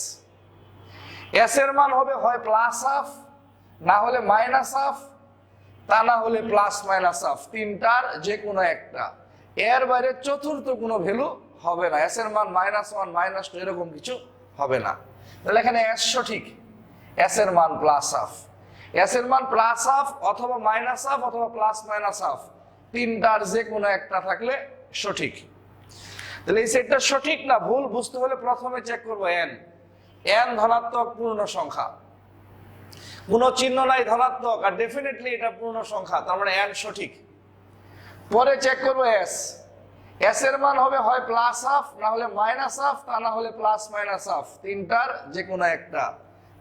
s এর মান হবে হয় প্লাস হাফ, না হলে মাইনাস হাফ, তা না হলে প্লাস মাইনাস হাফ, তিনটার যে কোনো একটা। এর বাইরে চতুর্থ কোনো ভ্যালু হবে না। s এর মান -1 -2 এরকম কিছু হবে না। তাহলে এখানে s সঠিক, s এর মান প্লাস হাফ। s এর মান প্লাস হাফ অথবা মাইনাস হাফ অথবা প্লাস মাইনাস হাফ, তিনটার যে কোনো একটা থাকলে সঠিক। তাহলে এই সেটটা সঠিক না ভুল বুঝতে হলে প্রথমে চেক করবো n। n ধনাত্মক পূর্ণ সংখ্যা, কোনো চিহ্ন নাই, ধনাত্মক, আর ডেফিনেটলি এটা পূর্ণ সংখ্যা, তার মানে n সঠিক। পরে চেক করবো s। s এর মান হবে হয় প্লাস হাফ, না হলে মাইনাস হাফ, তা না হলে প্লাস মাইনাস হাফ, তিনটার যে কোনো একটা।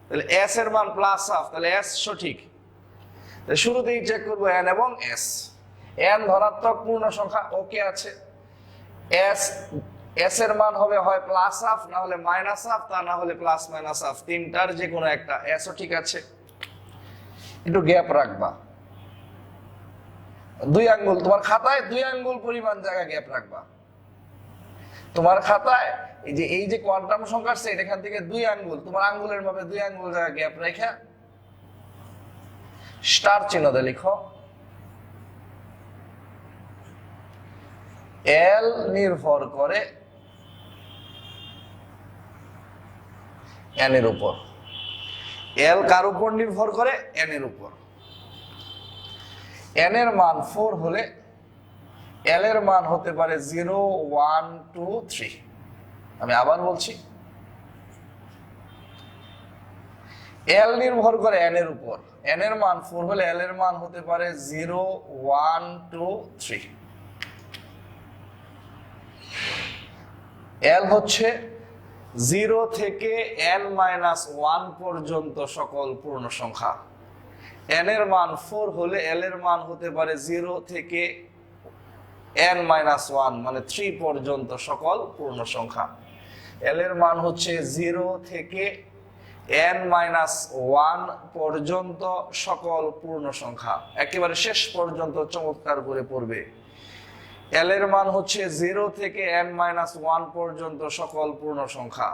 তাহলে s এর মান প্লাস হাফ, তাহলে s সঠিক। শুরুতেই চেক করবো n এবং s। n ধনাত্মক পূর্ণ সংখ্যা, ওকে আছে। এস এর মান হবে হয় প্লাস হাফ, না হলে মাইনাস হাফ, তা না হলে প্লাস মাইনাস হাফ, তিনটার যে কোনো একটা। এসও ঠিক আছে, একটু গ্যাপ রাখবা, 2 আঙ্গুল, তোমার খাতায় 2 আঙ্গুল পরিমাণ জায়গা গ্যাপ রাখবা। তোমার খাতায় এই যে কোয়ান্টাম সংখ্যা আছে এখান থেকে 2 আঙ্গুল, তোমার আঙ্গুলের ভাবে 2 আঙ্গুল জায়গা গ্যাপ রেখে স্টার চিহ্ন দিয়ে লিখো। এল নির্ভর করে এন এর উপর। এল কার উপর নির্ভর করে? এন এর উপর। এন এর মান 4 হলে এল এর মান হতে পারে 0, 1, 2, 3। আমি আবার বলছি, এল নির্ভর করে এন এর উপর। এন এর মান 4 হলে এল এর মান হতে পারে 0, 1, 2, 3। এল হচ্ছে 0 থেকে n-1 পর্যন্ত সকল পূর্ণ সংখ্যা। n এর মান 4 হলে l এর মান হতে পারে 0 থেকে n-1 মানে 3 পর্যন্ত সকল পূর্ণ সংখ্যা। l এর মান হচ্ছে 0 থেকে n-1 পর্যন্ত সকল পূর্ণ সংখ্যা, একেবারে শেষ পর্যন্ত চমৎকার করে পড়বে। এল এর মান হচ্ছে 0 থেকে n-1 পর্যন্ত সকল পূর্ণ সংখ্যা।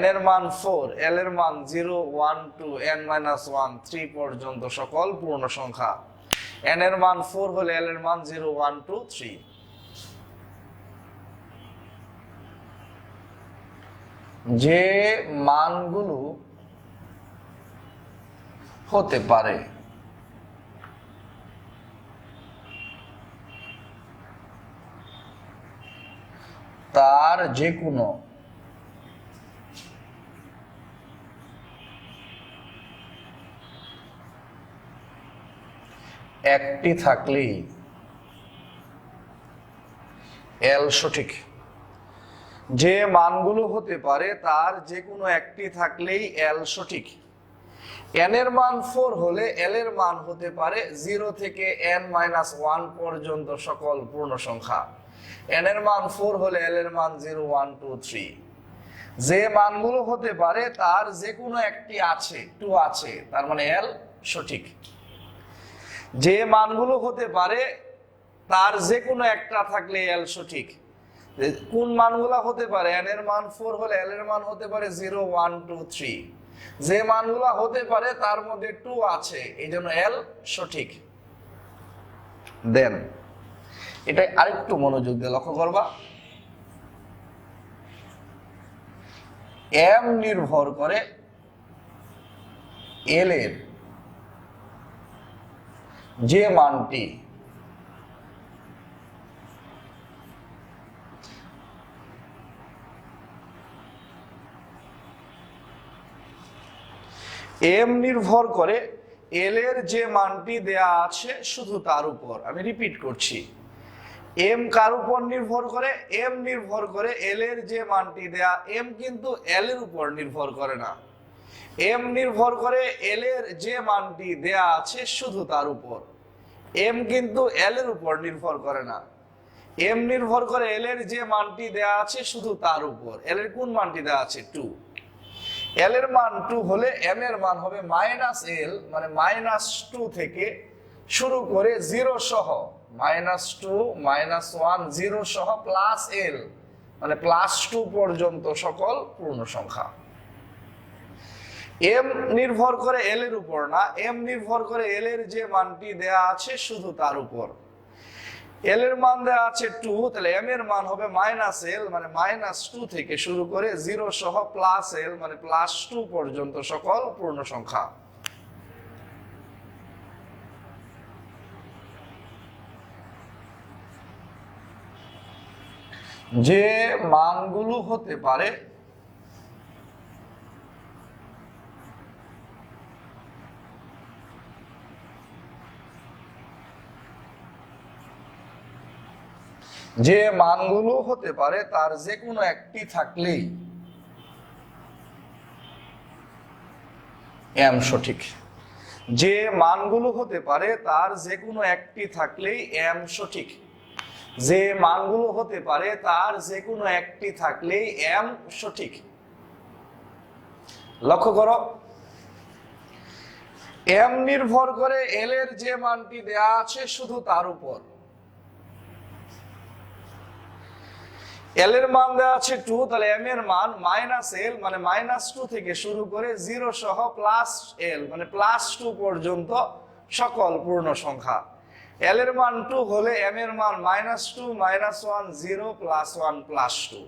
n এর মান 4, l এর মান 0, 1, 2, n-1, 3 পর্যন্ত সকল পূর্ণ সংখ্যা। n এর মান 4 হলে l এর মান 0, 1, 2, 3। যে মানগুলো হতে পারে তার যে কোনো একটি থাকলেই এল সঠিক। যে মানগুলো হতে পারে তার যে কোনো একটি থাকলেই এল সঠিক। এন এর মান 4 হলে এল এর মান হতে পারে 0 থেকে n-1 পর্যন্ত সকল পূর্ণ সংখ্যা। n এর মান 4 হলে l এর মান 0, 1, 2, 3। যে মানগুলো হতে পারে তার যে কোনো একটি আছে, 2 আছে, তার মানে l সঠিক। যে মানগুলো হতে পারে তার যে কোনো একটা থাকলে l সঠিক। কোন মানগুলো হতে পারে? n এর মান 4 হলে l এর মান হতে পারে 0, 1, 2, 3। যে মানগুলো হতে পারে তার মধ্যে 2 আছে, এই জন্য l সঠিক। দেন এটা আরেকটু মনোযোগ দিয়ে লক্ষ্য করবা। m নির্ভর করে l এর যে মানটি m নির্ভর করে l এর যে মানটি দেয়া আছে শুধু তার উপর। আমি রিপিট করছি, m কার উপর নির্ভর করে? m নির্ভর করে l এর যে মানটি দেয়া। m কিন্তু l এর উপর নির্ভর করে না। m নির্ভর করে l এর যে মানটি দেয়া আছে শুধু তার উপর। m কিন্তু l এর উপর নির্ভর করে না। m নির্ভর করে l এর যে মানটি দেয়া আছে শুধু তার উপর। l এর কোন মানটি দেয়া আছে? 2। l এর মান 2 হলে m এর মান হবে -l, মানে -2 থেকে শুরু করে 0 সহ, -2, -1, 0 সহ +l মানে +2 পর্যন্ত সকল পূর্ণ সংখ্যা। m নির্ভর করে l এর উপর না, m নির্ভর করে l এর যে মানটি দেয়া আছে শুধু তার উপর। l এর মান দেয়া আছে 2, তাহলে m এর মান হবে -l মানে -2 থেকে শুরু করে 0 সহ +l মানে +2 পর্যন্ত সকল পূর্ণ সংখ্যা। যে মানগুলো হতে পারে যে মানগুলো হতে পারে তার যে কোনো একটি থাকলেই m সঠিক। যে মানগুলো হতে পারে তার যে কোনো একটি থাকলেই m সঠিক। যে মানগুলো হতে পারে তার যে কোনো একটি থাকলেই এম সঠিক। লক্ষ্য করো, এম নির্ভর করে এল এর যে মানটি দেয়া আছে শুধু তার উপর। এল এর মান দেওয়া আছে 2, তাহলে এম এর মান মাইনাস এল মানে -2 থেকে শুরু করে 0 সহ প্লাস এল মানে +2 পর্যন্ত সকল পূর্ণ সংখ্যা। এল এর মান 2 হলে এম এর মান -2 -1 0 +1 +2।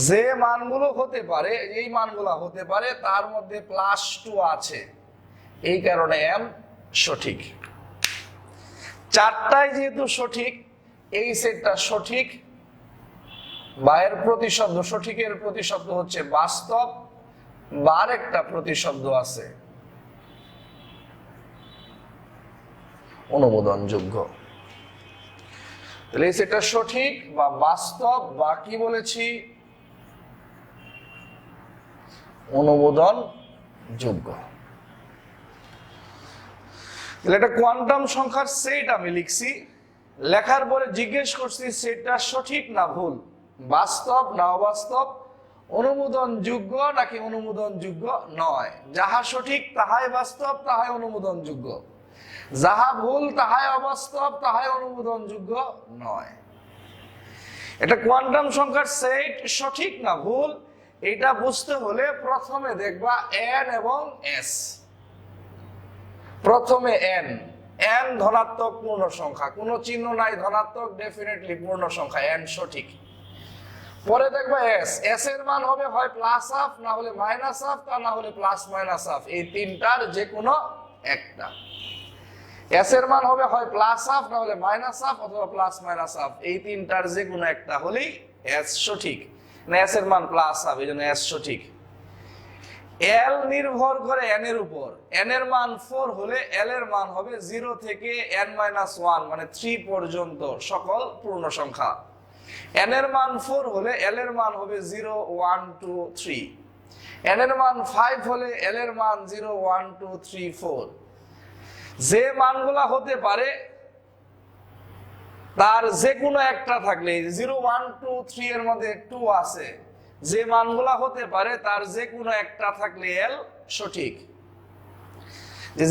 যে মানগুলো হতে পারে, এই মানগুলো হতে পারে তার মধ্যে +2 আছে, এই কারণে এম সঠিক। চারটাই যেহেতু সঠিক, এই সেটটা সঠিক। বায়ের প্রতিশব্দ, সঠিকের প্রতিশব্দ হচ্ছে বাস্তব, বার একটা প্রতিশব্দ আছে অনুমোদনযোগ্য। তাহলে এই সেটটা সঠিক বা বাস্তব বা কি বলেছি, অনুমোদনযোগ্য। তাহলে এটা কোয়ান্টাম সংখ্যার সেট আমি লিখছি, লেখার পরে জিজ্ঞেস করছি সেটটা সঠিক না ভুল, বাস্তব না অবাস্তব, অনুমোদনযোগ্য নাকি অনুমোদনযোগ্য নয়। যাহা সঠিক তাহাই বাস্তব, তাহাই অনুমোদনযোগ্য, যাহা ভুল তাহাই অবাস্তব, তাহাই অনুমোদনযোগ্য নয়। এটা কোয়ান্টাম সংখ্যার সেট সঠিক না ভুল, এটা বুঝতে হলে প্রথমে দেখবা এন এবং এস। প্রথমে এন, এন ধনাত্মক পূর্ণ সংখ্যা, কোনো চিহ্ন নাই, ধনাত্মক, ডেফিনেটলি পূর্ণ সংখ্যা, এন সঠিক। পরে দেখবা এস, এস এর মান হবে হয় প্লাস হাফ না হলে মাইনাস হাফ, তা না হলে প্লাস মাইনাস হাফ, এই তিনটার যে কোনো একটা। এস এর মান হবে হয় প্লাস হাফ না হলে মাইনাস হাফ অথবা প্লাস মাইনাস হাফ, এই তিনটার যে কোনো একটা হলেই এস সঠিক। না এস এর মান প্লাস হাফ, এই জন্য এস সঠিক। এল নির্ভর করে এন এর উপর, এন এর মান 4 হলে এল এর মান হবে 0 থেকে n-1 মানে 3 পর্যন্ত সকল পূর্ণ সংখ্যা। এন এর মান 4 হলে এল এর মান হবে 0 1 2 3। এন এর মান 5 হলে এল এর মান 0 1 2 3 4। যে মানগুলা হতে পারে তার যে কোনো একটা থাকলে, 0 1 2 3 এর মধ্যে 2 আছে, যে মানগুলা হতে পারে তার যে কোনো একটা থাকলে এল সঠিক।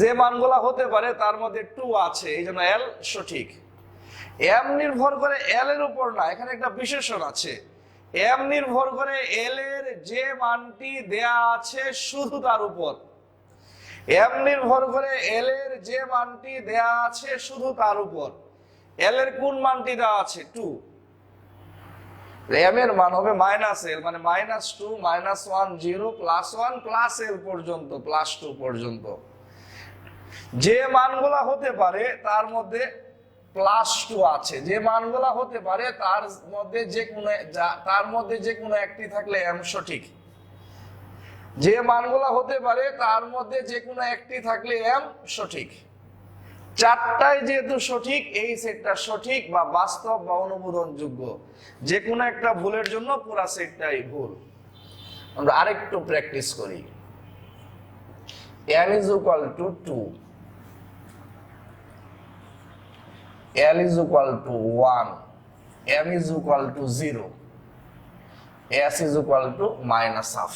যে মানগুলা হতে পারে তার মধ্যে 2 আছে, এই জন্য এল সঠিক। এম নির্ভর করে এল এর উপর না, এখানে একটা বিশেষণ আছে। এম নির্ভর করে এল এর যে মানটি দেয়া আছে শুধু তার উপর। এম নির্ভর করে এল এর যে মানটি দেয়া আছে শুধু তার উপর। এল এর কোন মানটি দেওয়া আছে? 2। এম এর মান হবে মাইনাস এল মানে -2 -1 0 +1 প্লাস এল পর্যন্ত +2 পর্যন্ত। যে মানগুলা হতে পারে তার মধ্যে +2 আছে, যে মানগুলা হতে পারে তার মধ্যে যে কোনো একটি থাকলে এম সঠিক। যে মানগুলা হতে পারে তার মধ্যে যে কোনো একটি থাকলে এম সঠিক। চারটাই যেহেতু সঠিক, এই সেটটা সঠিক বা বাস্তব বা অনুমোদনযোগ্য। যে কোনো একটা ভুলের জন্য পুরা সেটটাই ভুল। আমরা আরেকটু প্র্যাকটিস করি। n is equal to 2, l is equal to 1, m is equal to 0, s is equal to -half।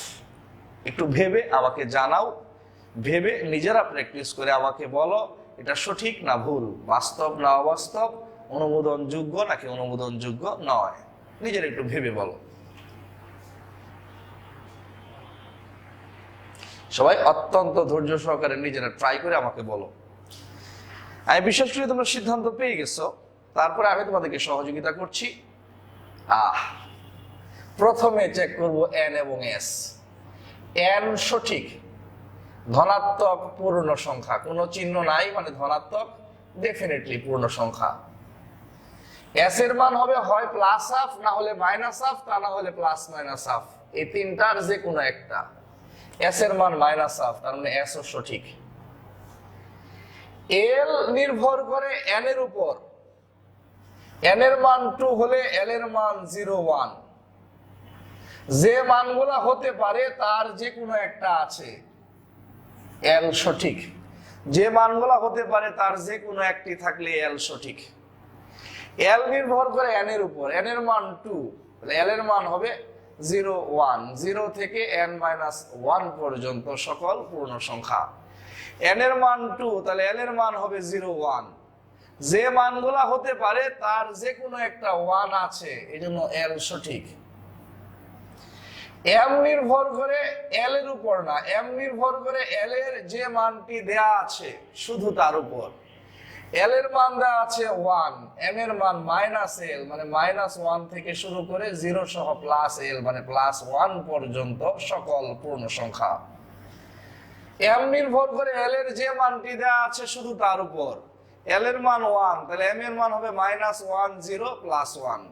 একটু ভেবে আমাকে জানাও, ভেবে নিজেরা প্র্যাকটিস করে আমাকে বলো এটা সঠিক না ভুল, বাস্তব না অবাস্তব, অনুমোদনযোগ্য নাকি অনুমোদনযোগ্য নয়। নিজেরা একটু ভেবে বলো। সবাই অত্যন্ত ধৈর্য সহকারে নিজেরা ট্রাই করে আমাকে বলো। আমি বিশ্বাস করি তোমরা সিদ্ধান্ত পেয়ে গেছো, তারপরে আমি তোমাদেরকে সহযোগিতা করছি। প্রথমে চেক করব এন এবং এস। এন সঠিক, ধনাত্মক পূর্ণ সংখ্যা, কোনো চিহ্ন নাই মানে ধনাত্মক, ডেফিনেটলি পূর্ণ সংখ্যা। এস এর মান হবে হয় প্লাস হাফ না হলে মাইনাস হাফ, তা না হলে প্লাস মাইনাস হাফ, এই তিনটার যে কোনো একটা। এস এর মান -হাফ, তার মানে এস ও সঠিক। এল নির্ভর করে এন এর উপর, এন এর মান 2 হলে এল এর মান 0 1। যে মানগুলা হতে পারে তার যে কোনো একটা আছে, এল সঠিক। যে মানগুলা হতে পারে তার যে কোনো একটি থাকলে এল সঠিক। এল নির্ভর করে এন এর উপর, এন এর মান 2, তাহলে এল এর মান হবে 0 1, 0 থেকে n-1 পর্যন্ত সকল পূর্ণ সংখ্যা। এন এর মান 2, তাহলে এল এর মান হবে 0 1, যে মানগুলা হতে পারে তার যে কোনো একটা 1 আছে, এজন্য এল সঠিক। এম নির্ভর করে এল এর উপর না, এম নির্ভর করে এল এর যে মানটি দেয়া আছে শুধু তার উপর। এল এর মান দেওয়া আছে 1, এম এর মান -l মানে -1 থেকে শুরু করে 0 সহ +l মানে +1 পর্যন্ত সকল পূর্ণ সংখ্যা। এম নির্ভর করে এল এর যে মানটি দেওয়া আছে শুধু তার উপর। এল এর মান 1, তাহলে এম এর মান হবে -1 0 +1।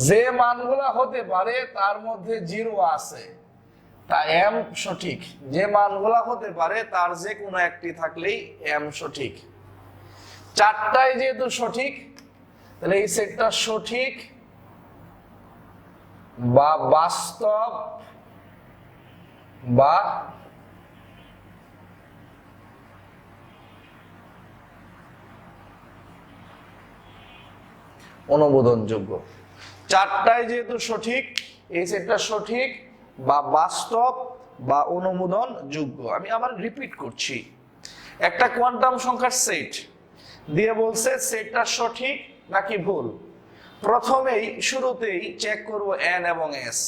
যে মানগুলা হতে পারে তার মধ্যে 0 আছে, তা এম সঠিক। যে মানগুলা হতে পারে তার যে কোনো একটি থাকলেই এম সঠিক। চারটাই যেহেতু সঠিক, তাহলে এই সেটটা সঠিক বা বাস্তব বা অনুমোদনযোগ্য। চারটাই যেহেতু সঠিক, এই সেটটা সঠিক বা বাস্তব বা অনুমোদনযোগ্য। আমি আবার রিপিট করছি, একটা কোয়ান্টাম সংখ্যার সেট দিয়ে বলছে সেটটা সঠিক নাকি ভুল। প্রথমেই শুরুতেই চেক করব এন এবং এস।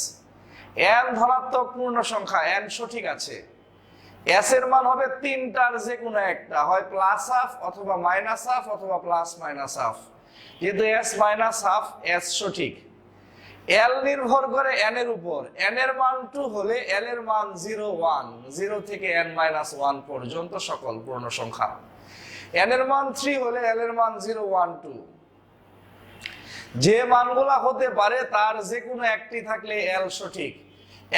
এন ধনাত্মক পূর্ণ সংখ্যা, এন সঠিক আছে। এস এর মান হবে তিনটার যে কোনো একটা, হয় +½ অথবা -½ অথবা +-½ যেহেতু এস -½ এস সঠিক। এল নির্ভর করে এন এর উপর, এন এর মান 2 হলে এল এর মান 0 1, 0 থেকে n-1 পর্যন্ত সকল পূর্ণ সংখ্যা। এন এর মান 3 হলে এল এর মান 0 1 2। যে মানগুলা হতে পারে তার যে কোনো একটি থাকলে এল সঠিক।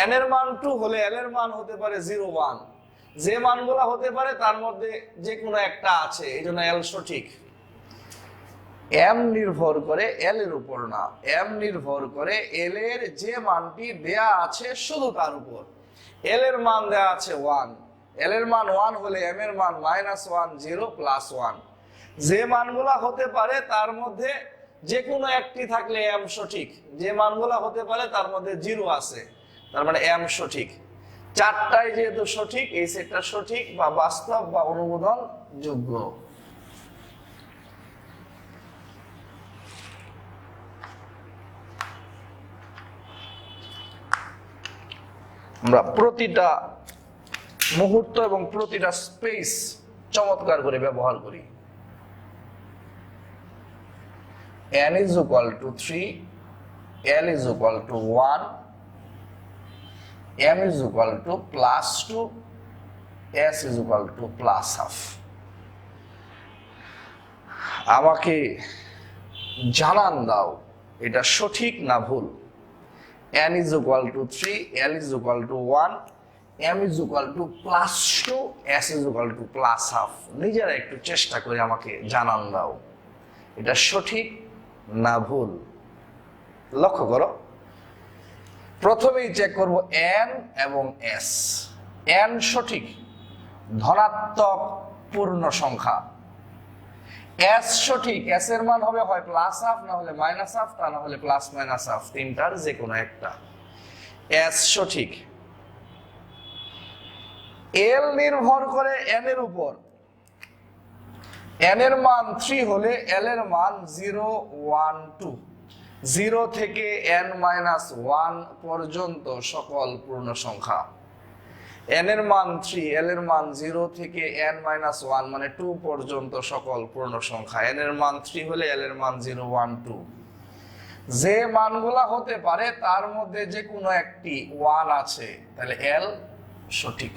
এন এর মান 2 হলে এল এর মান হতে পারে 0 1, যে মানগুলা হতে পারে তার মধ্যে যে কোনো একটা আছে, এই জন্য এল সঠিক। এম নির্ভর করে এল এর উপর না, এম নির্ভর করে এল এর যে মানটি দেয়া আছে শুধু তার উপর। এল এর মান দেয়া আছে 1, এল এর মান 1 হলে এম এর মান -1 0 +1। যে মানগুলা হতে পারে তার মধ্যে যে কোনো একটি থাকলে এম সঠিক। যে মানগুলা হতে পারে তার মধ্যে 0 আছে, তার মানে এম সঠিক। চারটাই যেহেতু সঠিক, এই সেটটা সঠিক বা বাস্তব বা অনুমোদন যোগ্য। আমরা প্রতিটা মুহূর্ত এবং প্রতিটা স্পেস চমৎকার করে ব্যবহার করি। n = 3, l = 1, m = +2, s = +½ আমাকে জানান দাও এটা সঠিক না ভুল। n = 3, l = 1, m = +2, s = +½ নিজেরা একটু চেষ্টা করে আমাকে জানান দাও এটা সঠিক না ভুল। লক্ষ্য করো, প্রথমেই চেক করব n এবং s। n সঠিক, ধনাত্মক পূর্ণ সংখ্যা। s সঠিক, s এর মান হবে হয় +½ না হলে -½ তা না হলে +-½ তিনটার যে কোনো একটা। s সঠিক। l নির্ভর করে n এর উপর, n এর মান 3 হলে l এর মান 0 1 2, 0 থেকে n-1 পর্যন্ত সকল পূর্ণ সংখ্যা। n এর মান 3, l এর মান 0 থেকে n-1 মানে 2 পর্যন্ত সকল পূর্ণ সংখ্যা। n এর মান 3 হলে l এর মান 0 1 2। যে মানগুলা হতে পারে তার মধ্যে যে কোনো একটি 1 আছে, তাহলে l সঠিক।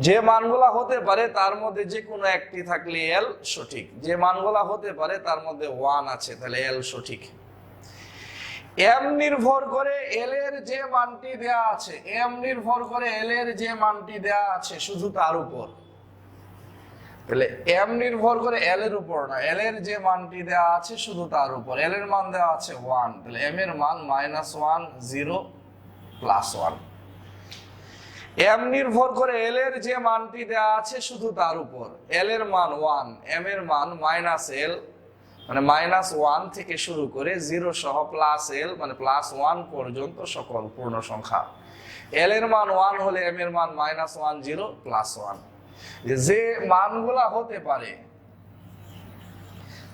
যে মানগুলা হতে পারে তার মধ্যে যে কোনো একটি থাকলে এল সঠিক। যে মানগুলা হতে পারে তার মধ্যে 1 আছে, তাহলে এল সঠিক। এম নির্ভর করে এল এর যে মানটি দেয়া আছে, এম নির্ভর করে এল এর যে মানটি দেয়া আছে শুধু তার উপর। তাহলে এম নির্ভর করে এল এর উপর না, এল এর যে মানটি দেয়া আছে শুধু তার উপর। এল এর মান দেওয়া আছে 1, তাহলে এম এর মান -1 0 +1। এম নির্ভর করে এল এর যে মানটি দেয়া আছে শুধু তার উপর। এল এর মান 1, এম এর মান -l মানে -1 থেকে শুরু করে 0 সহ প্লাস এল মানে +1 পর্যন্ত সকল পূর্ণ সংখ্যা। এল এর মান 1 হলে এম এর মান -1 0 +1। যে মানগুলা হতে পারে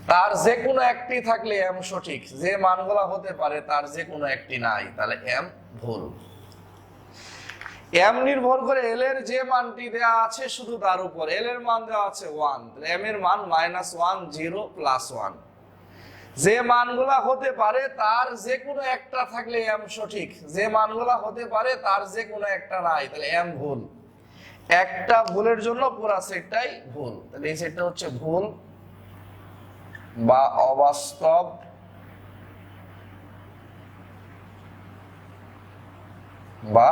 তার যে কোনো একটি থাকলে এম সঠিক, যে মানগুলা হতে পারে তার যে কোনো একটি নাই তাহলে এম ভুল। এম নির্ভর করে এল এর যে মানটি দেয়া আছে শুধু তার উপর। এল এর মান দেওয়া আছে 1, তাহলে এম এর মান -1 0 +1। যে মানগুলা হতে পারে তার যে কোনো একটা থাকলে এম সঠিক, যে মানগুলা হতে পারে তার যে কোনো একটা নাই তাহলে এম ভুল। একটা ভুলের জন্য পুরা সেটটাই ভুল। তাহলে এই সেটটা হচ্ছে ভুল বা অবাস্তব বা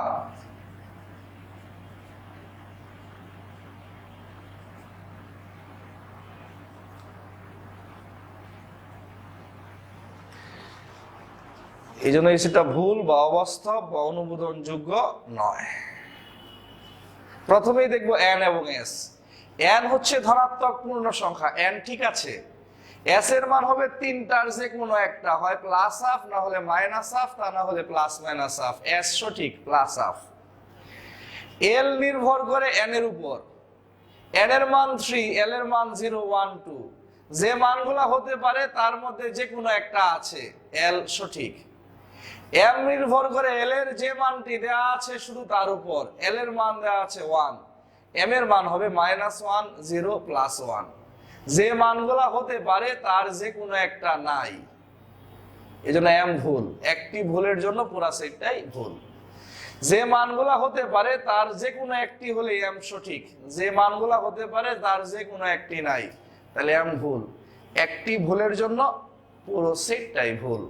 এই জন্য সেটা ভুল বা অবাস্তব বা অনুমোদনযোগ্য নয়। প্রথমেই দেখবো এন এবং এস। এন হচ্ছে ধনাত্মক পূর্ণ সংখ্যা, এন ঠিক আছে। এস এর মান হবে তিনটার যে কোনো একটা, হয় প্লাস হাফ, না হলে মাইনাস হাফ, তা না হলে প্লাস মাইনাস হাফ। এস সঠিক, প্লাস হাফ। এল নির্ভর করে এন এর উপর। এন এর মান 3, এল এর মান 0 1 2। যে মানগুলা হতে পারে তার মধ্যে যে কোনো একটা আছে, এল সঠিক। এম নির্ভর করে এল এর যে মানটি দেওয়া আছে শুধু তার উপর। এল এর মান দেওয়া আছে 1, এম এর মান হবে -1 0 +1। যে মানগুলা হতে পারে তার যে কোনো একটা নাই, এজন্য এম ভুল। একটি ভুলের জন্য পুরা সেটটাই ভুল। যে মানগুলা হতে পারে তার যে কোনো একটি হলে এম সঠিক, যে মানগুলা হতে পারে তার যে কোনো একটি নাই তাহলে এম ভুল। একটি ভুলের জন্য পুরো সেটটাই ভুল।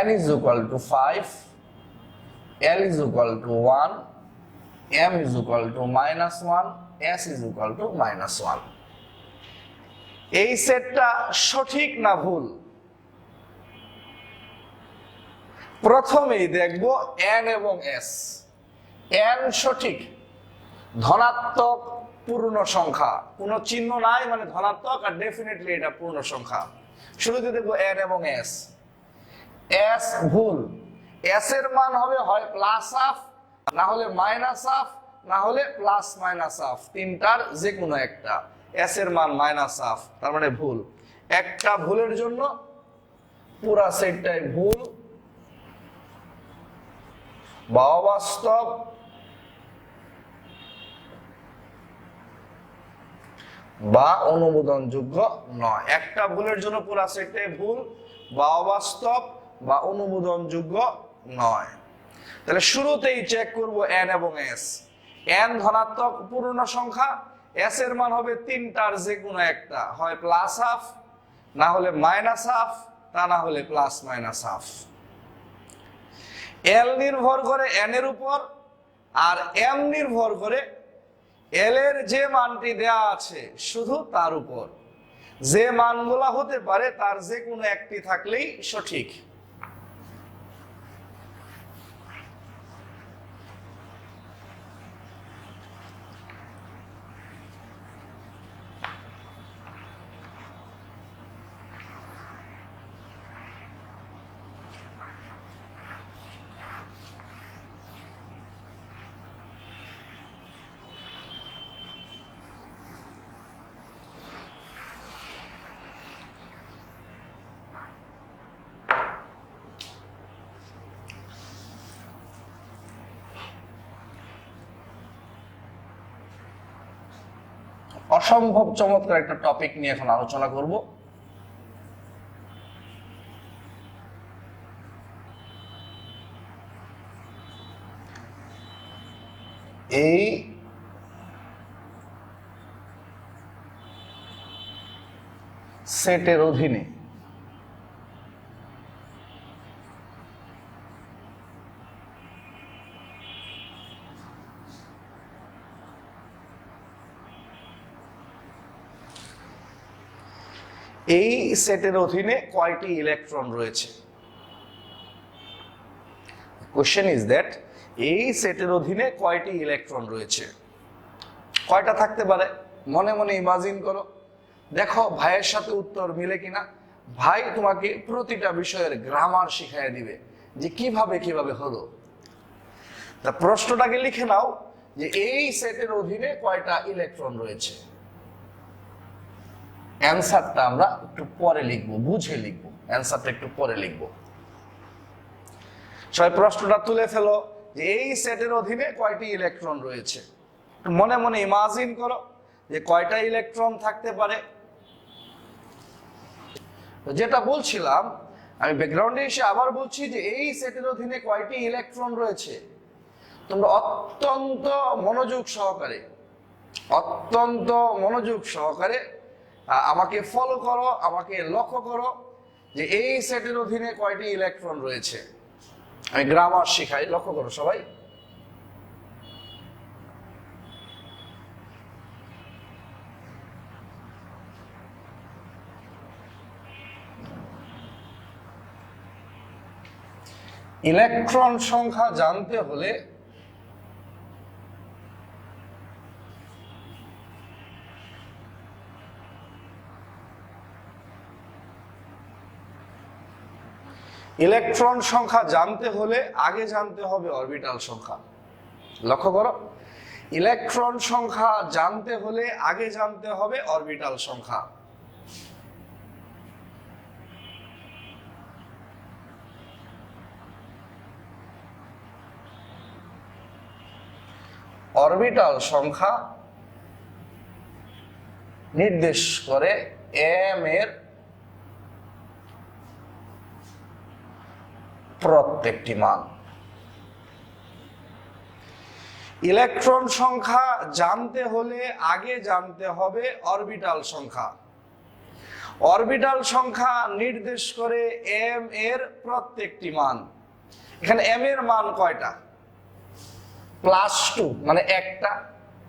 n is equal to 5, l is equal to 1, m is equal to -1, s is equal to -1। এই সেটটা সঠিক না ভুল? প্রথমেই দেখব n এবং s। n সঠিক, ধনাত্মক পূর্ণ সংখ্যা, কোনো চিহ্ন নাই মানে ধনাত্মক, আর ডেফিনেটলি এটা পূর্ণ সংখ্যা। শুরুতে দেখব n এবং s। s ভুল। s এর মান হবে হয় প্লাস হাফ, না হলে মাইনাস হাফ, না হলে প্লাস মাইনাস হাফ। তিনটার যে কোনো একটা। s এর মান -হাফ, তার মানে ভুল। একটা ভুলের জন্য পুরা সেটটাই ভুল বা অবাস্তব বা অনুমোদনযোগ্য নয়। একটা ভুলের জন্য পুরা সেটটাই ভুল বা অবাস্তব বা অনুমোদনযোগ্য নয়। তাহলে শুরুতেই চেক করব n এবং s। n ধনাত্মক পূর্ণ সংখ্যা, s এর মান হবে তিনটার যে কোনো একটা, হয় প্লাস হাফ, না হলে মাইনাস হাফ, তা না হলে প্লাস মাইনাস হাফ। l নির্ভর করে n এর উপর, আর m নির্ভর করে l এর যে মানটি দেয়া আছে শুধু তার উপর। যে মানগুলা হতে পারে তার যে কোনো একটি থাকলেই সঠিক। অসম্ভব চমৎকার একটা টপিক নিয়ে এখন আলোচনা করব। এই সেটের অধীনে এই সেটের অধীনে কয়টি ইলেকট্রন রয়েছে? কোশ্চেন ইজ দ্যাট এই সেটের অধীনে কয়টি ইলেকট্রন রয়েছে? কয়টা থাকতে পারে? মনে মনে ইমাজিন করো, দেখো ভাইয়ের সাথে উত্তর মিলে কিনা। ভাই তোমাকে প্রতিটা বিষয়ের গ্রামার শিখিয়ে দিবে যে কিভাবে কিভাবে হলো। তা প্রশ্নটাকে লিখে নাও যে এই সেটের অধীনে কয়টা ইলেকট্রন রয়েছে। অ্যান্সারটা আমরা একটু পরে লিখবো, বুঝে লিখবো, অ্যান্সারটা একটু পরে লিখবো। সবাই প্রশ্নটা তুলে ফেলো যে এই সেটের অধীনে কয়টি ইলেকট্রন রয়েছে। মনে মনে ইমাজিন করো যে কয়টা ইলেকট্রন থাকতে পারে। যেটা বলছিলাম, আমি ব্যাকগ্রাউন্ডে এসে আবার বলছি যে এই সেটের অধীনে কয়টি ইলেকট্রন রয়েছে। তোমরা অত্যন্ত মনোযোগ সহকারে আমাকে ফলো করো, আমাকে লক্ষ্য করো যে এই সেটের অধীনে কয়টি ইলেকট্রন রয়েছে। আমি গ্রামার শিখাই, লক্ষ্য করো সবাই। ইলেকট্রন সংখ্যা জানতে হলে আগে জানতে হবে অরবিটাল সংখ্যা। লক্ষ্য করো, ইলেকট্রন সংখ্যা জানতে হলে আগে জানতে হবে অরবিটাল সংখ্যা। অরবিটাল সংখ্যা নির্দেশ করে m এর প্রত্যেকটি মান। ইলেকট্রন সংখ্যা জানতে হলে আগে জানতে হবে অরবিটাল সংখ্যা। অরবিটাল সংখ্যা নির্দেশ করে m এর প্রত্যেকটি মান। এখানে m এর মান কয়টা? +2, মানে একটা।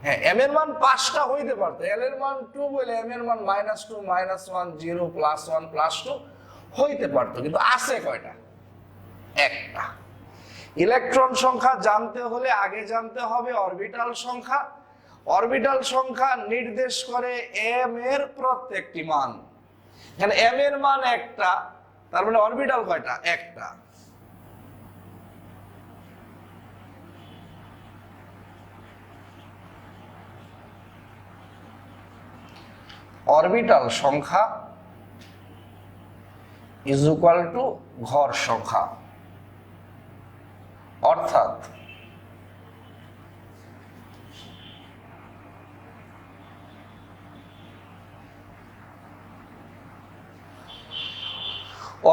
হ্যাঁ, m এর মান 5টা হইতে পারতো। l এর মান 2 বলে m এর মান -2, -1, 0, +1, +2 হইতে পারতো, কিন্তু আছে কয়টা? একটা। ইলেকট্রন সংখ্যা জানতে হলে আগে জানতে হবে অরবিটাল সংখ্যা। অরবিটাল সংখ্যা নির্দেশ করে m এর প্রত্যেকটি মান। এখানে m এর মান একটা, তার মানে অরবিটাল কয়টা? একটা। অরবিটাল সংখ্যা ইজ ইকুয়াল টু ঘর সংখ্যা, অর্থাৎ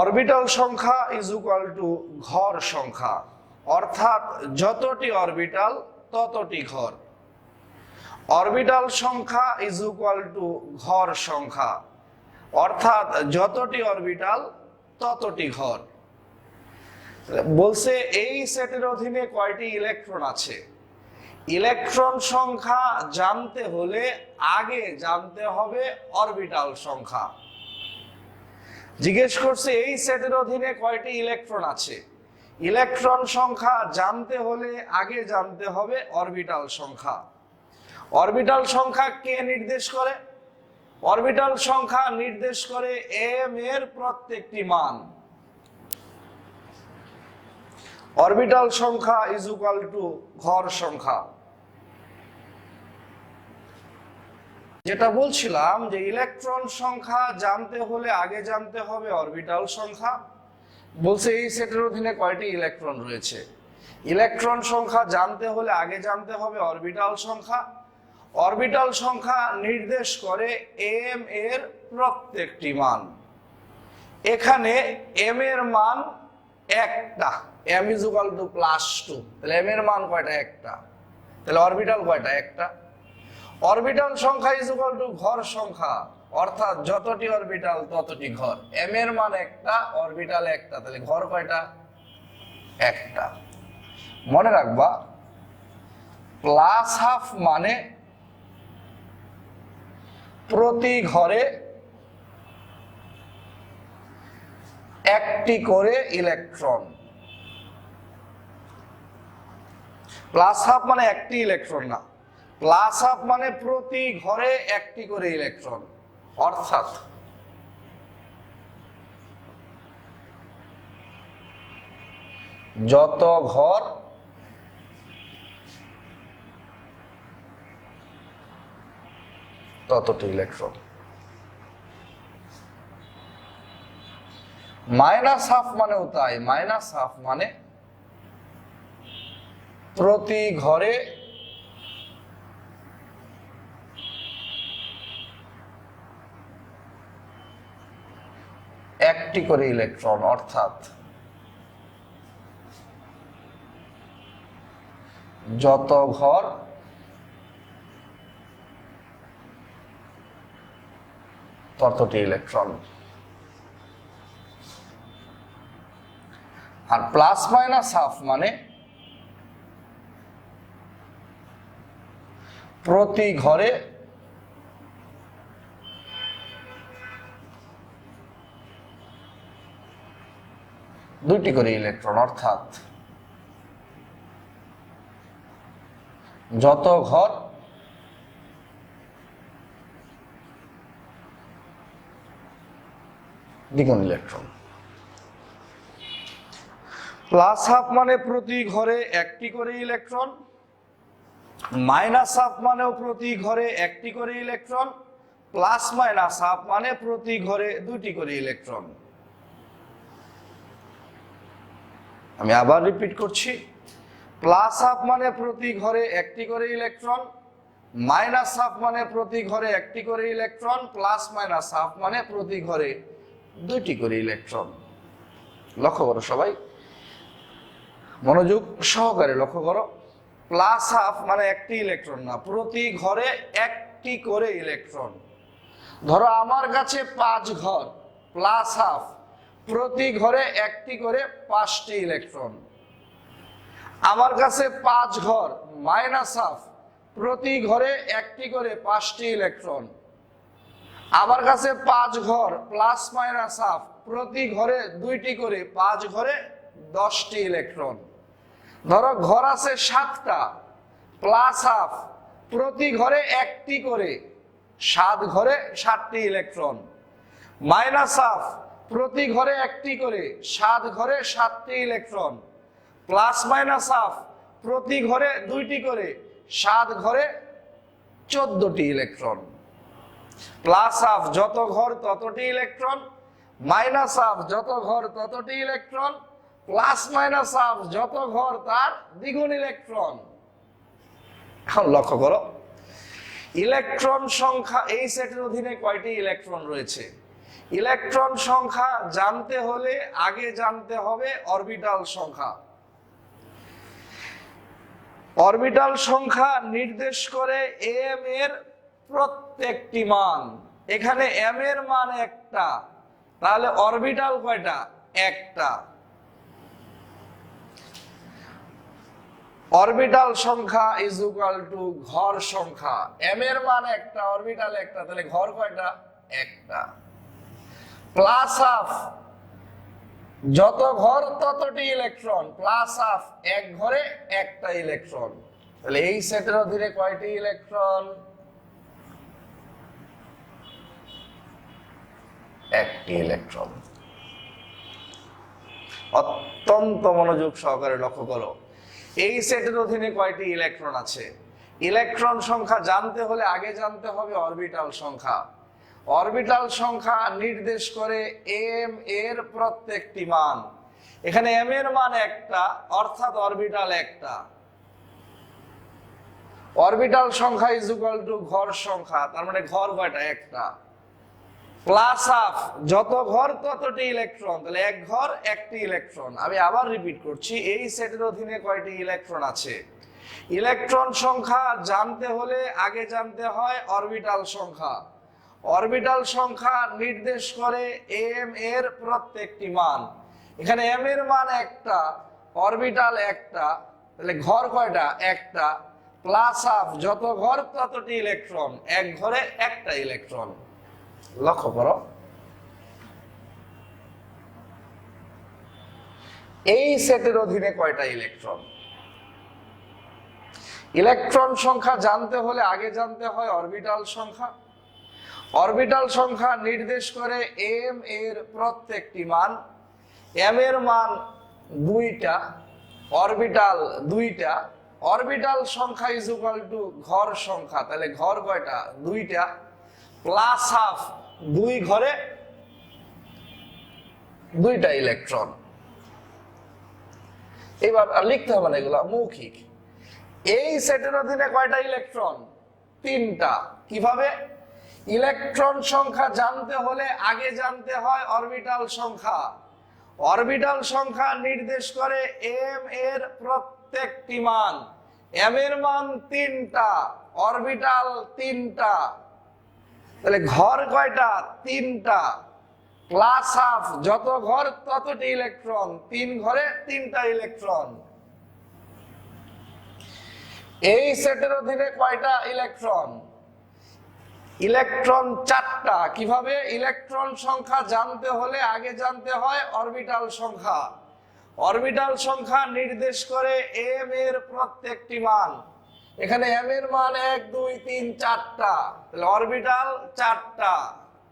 অরবিটাল সংখ্যা ইজ ইকুয়াল টু ঘর সংখ্যা, অর্থাৎ যতটি অরবিটাল ততটি ঘর। অরবিটাল সংখ্যা ইজ ইকুয়াল টু ঘর সংখ্যা, অর্থাৎ যতটি অরবিটাল ততটি ঘর। বলছে এই সেটের অধীনে কয়টি ইলেকট্রন আছে। ইলেকট্রন সংখ্যা জানতে হলে আগে জানতে হবে অরবিটাল সংখ্যা। জিজ্ঞেস করছে এই সেটের অধীনে কয়টি ইলেকট্রন আছে। ইলেকট্রন সংখ্যা জানতে হলে আগে জানতে হবে অরবিটাল সংখ্যা। অরবিটাল সংখ্যা কে নির্দেশ করে? অরবিটাল সংখ্যা নির্দেশ করে m এর প্রত্যেকটি মান। অরবিটাল সংখ্যা ইজ ইকুয়াল টু ঘর সংখ্যা। যেটা বলছিলাম যে ইলেকট্রন সংখ্যা জানতে হলে আগে জানতে হবে অরবিটাল সংখ্যা। বলছে এই সেটের অধীনে কয়টি ইলেকট্রন রয়েছে। ইলেকট্রন সংখ্যা জানতে হলে আগে জানতে হবে অরবিটাল সংখ্যা। অরবিটাল সংখ্যা নির্দেশ করে m এর প্রত্যেকটি মান। এখানে m এর মান একটা, m ইজ ইকুয়াল টু +2, তাহলে m এর মান কয়টা? একটা। তাহলে অরবিটাল কয়টা? একটা। অরবিটাল সংখ্যা ইজ ইকুয়াল টু ঘর সংখ্যা, অর্থাৎ যতটি অরবিটাল ততটি ঘর। m এর মান একটা, অরবিটাল একটা, তাহলে ঘর কয়টা? একটা। মনে রাখবা, +½ মানে প্রতি ঘরে একটি করে ইলেকট্রন। প্লাস হাফ মানে একটি ইলেকট্রন না, প্লাস হাফ মানে প্রতি ঘরে একটি করে ইলেকট্রন, অর্থাৎ যত ঘর ততটি ইলেকট্রন। মাইনাস হাফ মানেও তাই, মাইনাস হাফ মানে প্রতি ঘরে একটি করে ইলেকট্রন, অর্থাৎ যত ঘর ততটি ইলেকট্রন। আর প্লাস মাইনাস হাফ মানে প্রতি ঘরে দুইটি করে ইলেকট্রন, অর্থাৎ যত ঘর দ্বিগুণ ইলেকট্রন। প্লাস হাফ মানে প্রতি ঘরে একটি করে ইলেকট্রন, মাইনাস হাফ মানেও প্রতি ঘরে একটি করে ইলেকট্রন, প্লাস মাইনাস হাফ মানে প্রতি ঘরে দুইটি করে ইলেকট্রন। আমি আবার রিপিট করছি, প্লাস হাফ মানে প্রতি ঘরে একটি করে ইলেকট্রন, মাইনাস হাফ মানে প্রতি ঘরে একটি করে ইলেকট্রন, প্লাস মাইনাস হাফ মানে প্রতি ঘরে দুইটি করে ইলেকট্রন। লক্ষ্য করো সবাই, মনোযোগ সহকারে লক্ষ্য করো। প্লাস হাফ মানে একটি ইলেকট্রন না, প্রতি ঘরে একটি করে ইলেকট্রন। ধরো আমার কাছে 5 ঘর, প্লাস হাফ প্রতি ঘরে একটি করে 5টি ইলেকট্রন। আমার কাছে 5 ঘর, মাইনাস হাফ প্রতি ঘরে একটি করে 5টি ইলেকট্রন। আমার কাছে 5 ঘর, প্লাস মাইনাস হাফ প্রতি ঘরে দুইটি করে, 5 ঘরে 10টি ইলেকট্রন। ধরো ঘর আছে 7টা, প্লাস হাফ প্রতি ঘরে একটি করে, 7 ঘরে 7টি ইলেকট্রন। মাইনাস হাফ প্রতি ঘরে একটি করে, 7 ঘরে 7টি ইলেকট্রন। প্লাস মাইনাস হাফ প্রতি ঘরে দুইটি করে, 7 ঘরে 14টি ইলেকট্রন। প্লাস হাফ যত ঘর ততটি ইলেকট্রন, মাইনাস হাফ যত ঘর ততটি ইলেকট্রন, প্লাস মাইনাস হাফ যত ঘর তার দ্বিগুণ ইলেকট্রন। এখন লক্ষ্য করো, ইলেকট্রন সংখ্যা এই সেটের অধীনে কয়টি ইলেকট্রন রয়েছে? ইলেকট্রন সংখ্যা জানতে হলে আগে জানতে হবে অরবিটাল সংখ্যা। অরবিটাল সংখ্যা নির্দেশ করে এম এর প্রত্যেকটি মান। এখানে এম এর মান একটা, তাহলে অরবিটাল কয়টা? একটা। অরবিটাল সংখ্যা ইজ ইকুয়াল টু ঘর সংখ্যা। এম এর মান একটা, অরবিটাল একটা, তাহলে ঘর কয়টা? একটা। প্লাস হাফ যত ঘর ততটি ইলেকট্রন, প্লাস হাফ এক ঘরে একটা ইলেকট্রন। তাহলে এই সেটের অধীনে কয়টি ইলেকট্রন? একটি ইলেকট্রন। অত্যন্ত মনোযোগ সহকারে লক্ষ্য করো, এই সেটের অধীনে কয়টি ইলেকট্রন আছে? ইলেকট্রন সংখ্যা জানতে হলে আগে জানতে হবে অরবিটাল সংখ্যা। অরবিটাল সংখ্যা নির্দেশ করে এম এর প্রত্যেকটি মান। এখানে এম এর মান একটা, অর্থাৎ অরবিটাল একটা। অরবিটাল সংখ্যা ইজ ইকুয়াল টু ঘর সংখ্যা, তার মানে ঘর কয়টা? একটা। প্লাস হাফ যত ঘর ততটি ইলেকট্রন, তাহলে এক ঘর একটি ইলেকট্রন। আমি আবার রিপিট করছি, এই সেটের অধীনে কয়টি ইলেকট্রন আছে? ইলেকট্রন সংখ্যা জানতে হলে আগে জানতে হয় অরবিটাল সংখ্যা। অরবিটাল সংখ্যা নির্দেশ করে এম এর প্রত্যেকটি মান। এখানে এম এর মান একটা, অরবিটাল একটা, তাহলে ঘর কয়টা? একটা। প্লাস হাফ যত ঘর ততটি ইলেকট্রন, এক ঘরে একটা ইলেকট্রন। লক্ষ্য করো, এই সেটের অধীনে কয়টা ইলেকট্রন? ইলেকট্রন সংখ্যা জানতে হলে আগে জানতে হয় অরবিটাল সংখ্যা। অরবিটাল সংখ্যা নির্দেশ করে এম এর প্রত্যেকটি মান। এম এর মান 2টা, অরবিটাল 2টা। অরবিটাল সংখ্যা ইজ ইকুয়াল টু ঘর সংখ্যা, তাহলে ঘর কয়টা? 2টা, প্লাস হাফ 2 ঘরে 2টা ইলেকট্রন। এবার লিখতে হবে না, এগুলা মৌখিক। এই সেটের অধীনে কয়টা ইলেকট্রন? 3টা। কিভাবে? ইলেকট্রন সংখ্যা জানতে হলে আগে জানতে হয় অরবিটাল সংখ্যা। অরবিটাল সংখ্যা নির্দেশ করে এম এর প্রত্যেকটি মান। এম এর মান 3টা, অরবিটাল 3টা, তাহলে ঘর কয়টা? 3টা, প্লাস হাফ যত ঘর ততটি ইলেকট্রন, 3 ঘরে 3টা ইলেকট্রন। এই সেটের অধীনে কয়টা ইলেকট্রন? ইলেকট্রন 4টা। কিভাবে? ইলেকট্রন সংখ্যা জানতে হলে আগে জানতে হয় অরবিটাল সংখ্যা। অরবিটাল সংখ্যা নির্দেশ করে এম এর প্রত্যেকটি মান। এখানে এম এর মান 1 2 3 4টা, তাহলে অরবিটাল 4টা,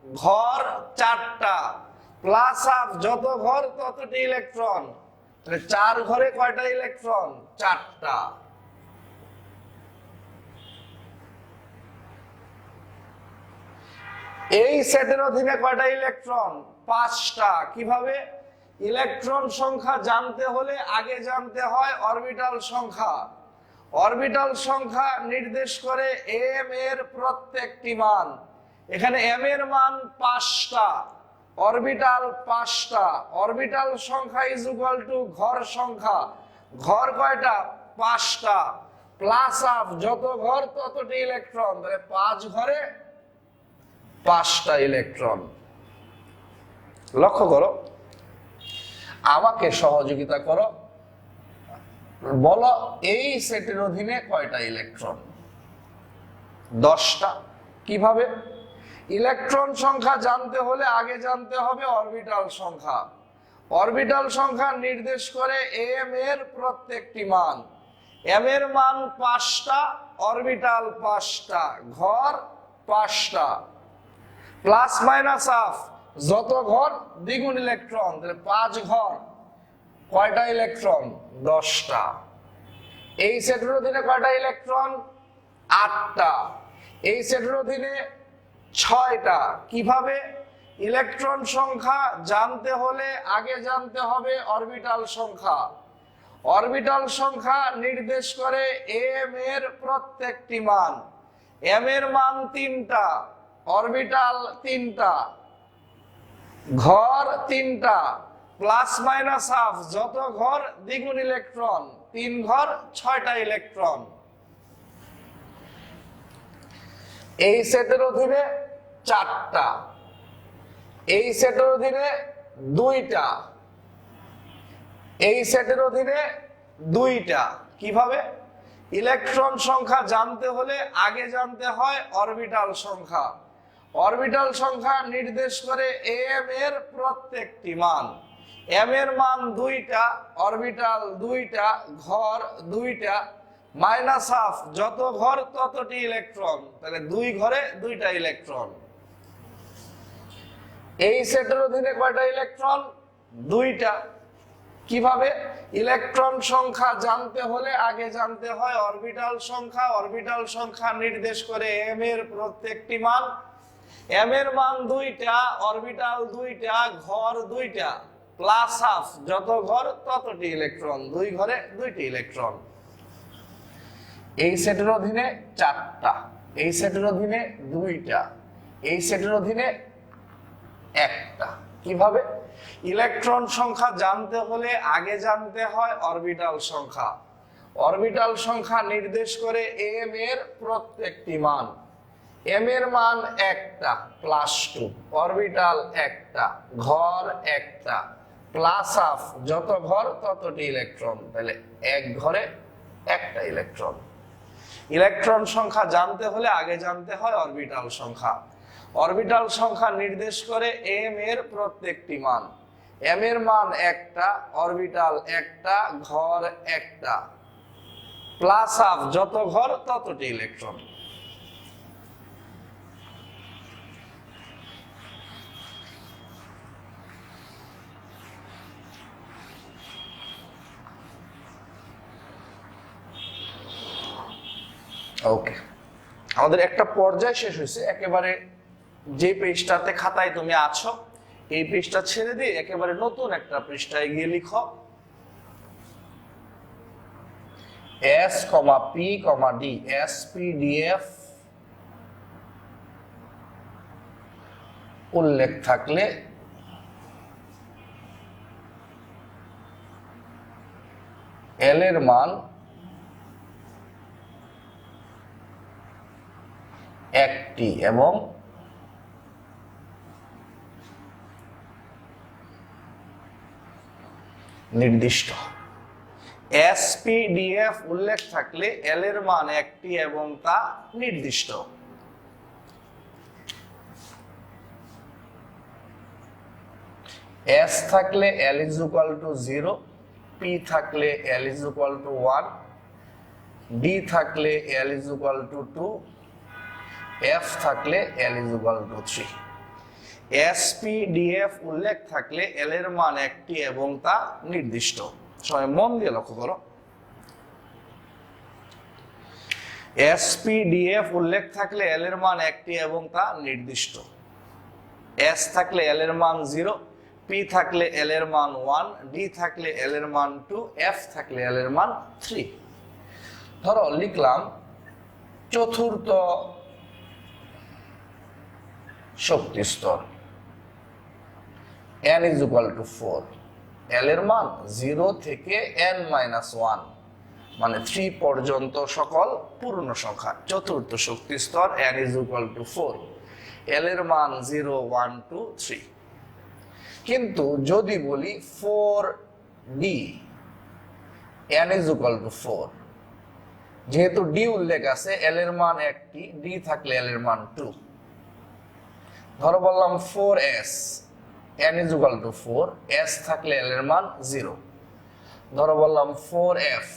ঘর 4টা, প্লাস হাফ যত ঘর ততটি ইলেকট্রন, তাহলে 4 ঘরে কয়টা ইলেকট্রন? 4টা। এই সেটের অধীনে কয়টা ইলেকট্রন? 5টা। কিভাবে? ইলেকট্রন সংখ্যা জানতে হলে আগে জানতে হয় অরবিটাল সংখ্যা। অরবিটাল সংখ্যা নির্দেশ করে এম এর প্রত্যেকটি মান। এখানে এম এর মান 5টা, অরবিটাল 5টা। অরবিটাল সংখ্যা ইজ ইকুয়াল টু ঘর সংখ্যা। ঘর কয়টা? 5টা, প্লাস হাফ যত ঘর ততটি ইলেকট্রন, তাহলে 5 ঘরে 5টা ইলেকট্রন। লক্ষ্য করো, আমাকে সহযোগিতা করো, বলো এই সেটের অধীনে কয়টা ইলেকট্রন? 10টা। কিভাবে? ইলেকট্রন সংখ্যা জানতে হলে আগে জানতে হবে অরবিটাল সংখ্যা। অরবিটাল সংখ্যা নির্দেশ করে এম এর প্রত্যেকটি মান। এম এর মান 5টা, অরবিটাল 5টা, ঘর 5টা, প্লাস মাইনাস হাফ যত ঘর দ্বিগুণ ইলেকট্রন, তাহলে 5 ঘর কয়টা ইলেকট্রন? 10টা। এই সেটের অধীনে কয়টা ইলেকট্রন? 8টা। এই সেটের অধীনে 6টা। কিভাবে? ইলেকট্রন সংখ্যা জানতে হলে আগে জানতে হবে অরবিটাল সংখ্যা। অরবিটাল সংখ্যা নির্দেশ করে এম এর প্রত্যেকটি মান। এম এর মান 3টা, অরবিটাল 3টা, ঘর 3টা, প্লাস মাইনাস হাফ যত ঘর দ্বিগুণ ইলেকট্রন, 3 ঘর 6টা ইলেকট্রন। এই সেটের অধীনে 4টা। এই সেটের অধীনে 2টা। এই সেটের অধীনে 2টা। কিভাবে? ইলেকট্রন সংখ্যা জানতে হলে আগে জানতে হয় অরবিটাল সংখ্যা। অরবিটাল সংখ্যা নির্দেশ করে এম এর প্রত্যেকটি মান। এম এর মান 2টা, অরবিটাল 2টা, ঘর 2টা, মাইনাস হাফ যত ঘর ততটি ইলেকট্রন, তাহলে 2 ঘরে 2টা ইলেকট্রন। এই সেটের অধীনে কয়টা ইলেকট্রন? 2টা। কিভাবে? ইলেকট্রন সংখ্যা জানতে হলে আগে জানতে হয় অরবিটাল সংখ্যা। অরবিটাল সংখ্যা নির্দেশ করে এম এর প্রত্যেকটি মান। এম এর মান 2টা, অরবিটাল 2টা, ঘর 2টা, প্লাস হাফ যত ঘর ততটি ইলেকট্রন, 2 ঘরে 2টি ইলেকট্রন। এই সেটের অধীনে 4টা। এই সেটের অধীনে 2টা। এই সেটের অধীনে 1টা। কিভাবে? ইলেকট্রন সংখ্যা জানতে হলে আগে জানতে হয় অরবিটাল সংখ্যা। অরবিটাল সংখ্যা নির্দেশ করে এম এর প্রত্যেকটি মান। এম এর মান 1টা, প্লাস 2, অরবিটাল 1টা, ঘর 1টা, প্লাস হাফ যত ঘর ততটি ইলেকট্রন, তাহলে 1 ঘরে 1টা ইলেকট্রন। ইলেকট্রন সংখ্যা জানতে হলে আগে জানতে হয় অরবিটাল সংখ্যা। অরবিটাল সংখ্যা নির্দেশ করে এম এর প্রত্যেকটি মান। এম এর মান 1টা, অরবিটাল 1টা, ঘর 1টা, প্লাস হাফ, যত ঘর ততটি ইলেকট্রন। ওকে, আমাদের একটা পর্যায় শেষ হয়েছে। একেবারে যে পৃষ্ঠাতে খাতায় তুমি আছো এই পৃষ্ঠা ছেড়ে দিয়ে একেবারে নতুন একটা পৃষ্ঠায় গিয়ে লিখো S, P, D, SPDF উল্লেখ থাকলে L এর মান একটি এবং নির্দিষ্ট। SPDF উল্লেখ থাকলে L এর মান একটি এবং তা নির্দিষ্ট। S থাকলে L is equal to 0, P থাকলে L is equal to 1, D থাকলে L is equal to 2, F থাকলে L is equal to 3। SPDF উল্লেখ থাকলে L এর মান একটি এবং তা নির্দিষ্ট। সবাই মন দিয়ে লক্ষ্য করো। SPDF উল্লেখ থাকলে L এর মান একটি এবং তা নির্দিষ্ট। S থাকলে L এর মান 0, P থাকলে L এর মান 1, D থাকলে L এর মান 2, F থাকলে L এর মান 3। ধরো লিখলাম চতুর্থ শক্তি স্তর n is equal to 4, L এর মান 0 থেকে n-1 মানে 3 পর্যন্ত সকল পূর্ণ সংখ্যা। চতুর্থ শক্তি স্তর n is equal to 4, L এর মান 0, 1, 2, 3। কিন্তু যদি বলি 4D n is equal to 4, যেহেতু D উল্লেখ আছে L এর মান একটি, D থাকলে L এর মান 2। ধরো বললাম 4S n is equal to 4, S থাকলে L এর মান 0। ধরো বললাম 4F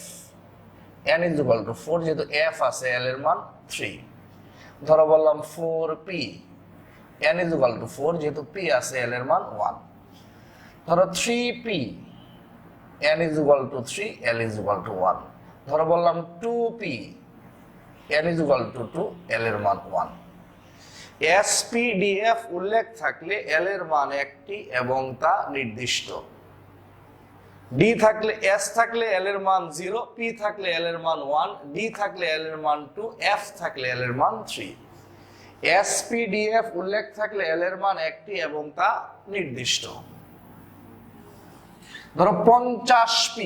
n is equal to 4, যেহেতু F আছে L এর মান 3। ধরো বললাম 4P n is equal to 4, যেহেতু P আছে L এর মান 1। ধরো 3P n is equal to 3, L is equal to 1। ধরো বললাম 2P n is equal to 2, L এর মান 1। SPDF উল্লেখ থাকলে L এর মান একটি এবং তা নির্দিষ্ট। D থাকলে S থাকলে L এর মান 0, P থাকলে L এর মান 1, D থাকলে L এর মান 2, F থাকলে L এর মান 3। SPDF উল্লেখ থাকলে L এর মান একটি এবং তা নির্দিষ্ট। ধরো 50P,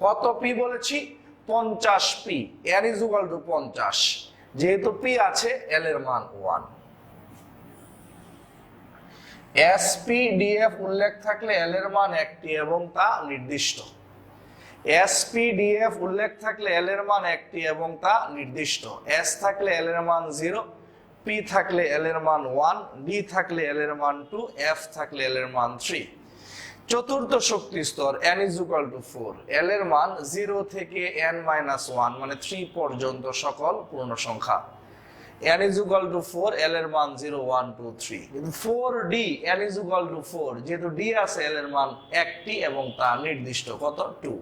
কত P বলেছি? 50P, n is equal to 50, যেহেতু P আছে L এর মান 1। SPDF উল্লেখ থাকলে L এর মান একটি এবং তা নির্দিষ্ট। SPDF উল্লেখ থাকলে L এর মান একটি এবং তা নির্দিষ্ট। S থাকলে L এর মান 0, P থাকলে L এর মান 1, D থাকলে L এর মান 2, F থাকলে L এর মান 3। চতুর্থ শক্তি স্তর n is equal to 4, L এর মান 0 থেকে n-1 মানে 3 পর্যন্ত সকল পূর্ণ সংখ্যা। n is equal to 4, L এর মান 0, 1, 2, 3। কিন্তু 4D n is equal to 4, যেহেতু D আছে L এর মান একটি এবং তা নির্দিষ্ট। কত? 2।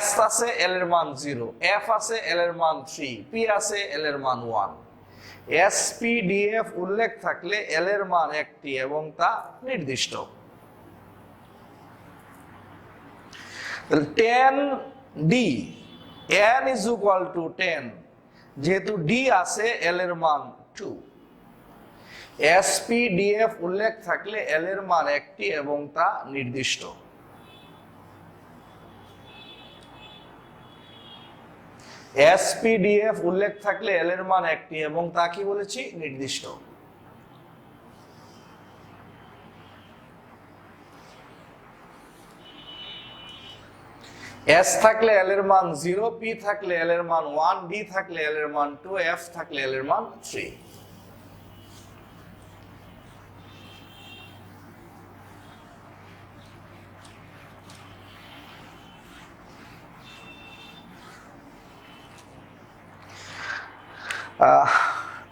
S আছে L এর মান 0, F আছে L এর মান 3, P আছে L এর মান 1। SPDF উল্লেখ থাকলে L এর মান একটি এবং তা নির্দিষ্ট। 10D n is equal to 10, যেহেতু D আছে L এর মান 2। SPDF উল্লেখ থাকলে L এর মান একটি এবং তা নির্দিষ্ট। SPDF উল্লেখ থাকলে L এর মান একটি এবং তা কি বলেছি? নির্দিষ্ট। S থাকলে L এর মান 0, P থাকলে L এর মান 1, D থাকলে L এর মান 2, F থাকলে L এর মান 3।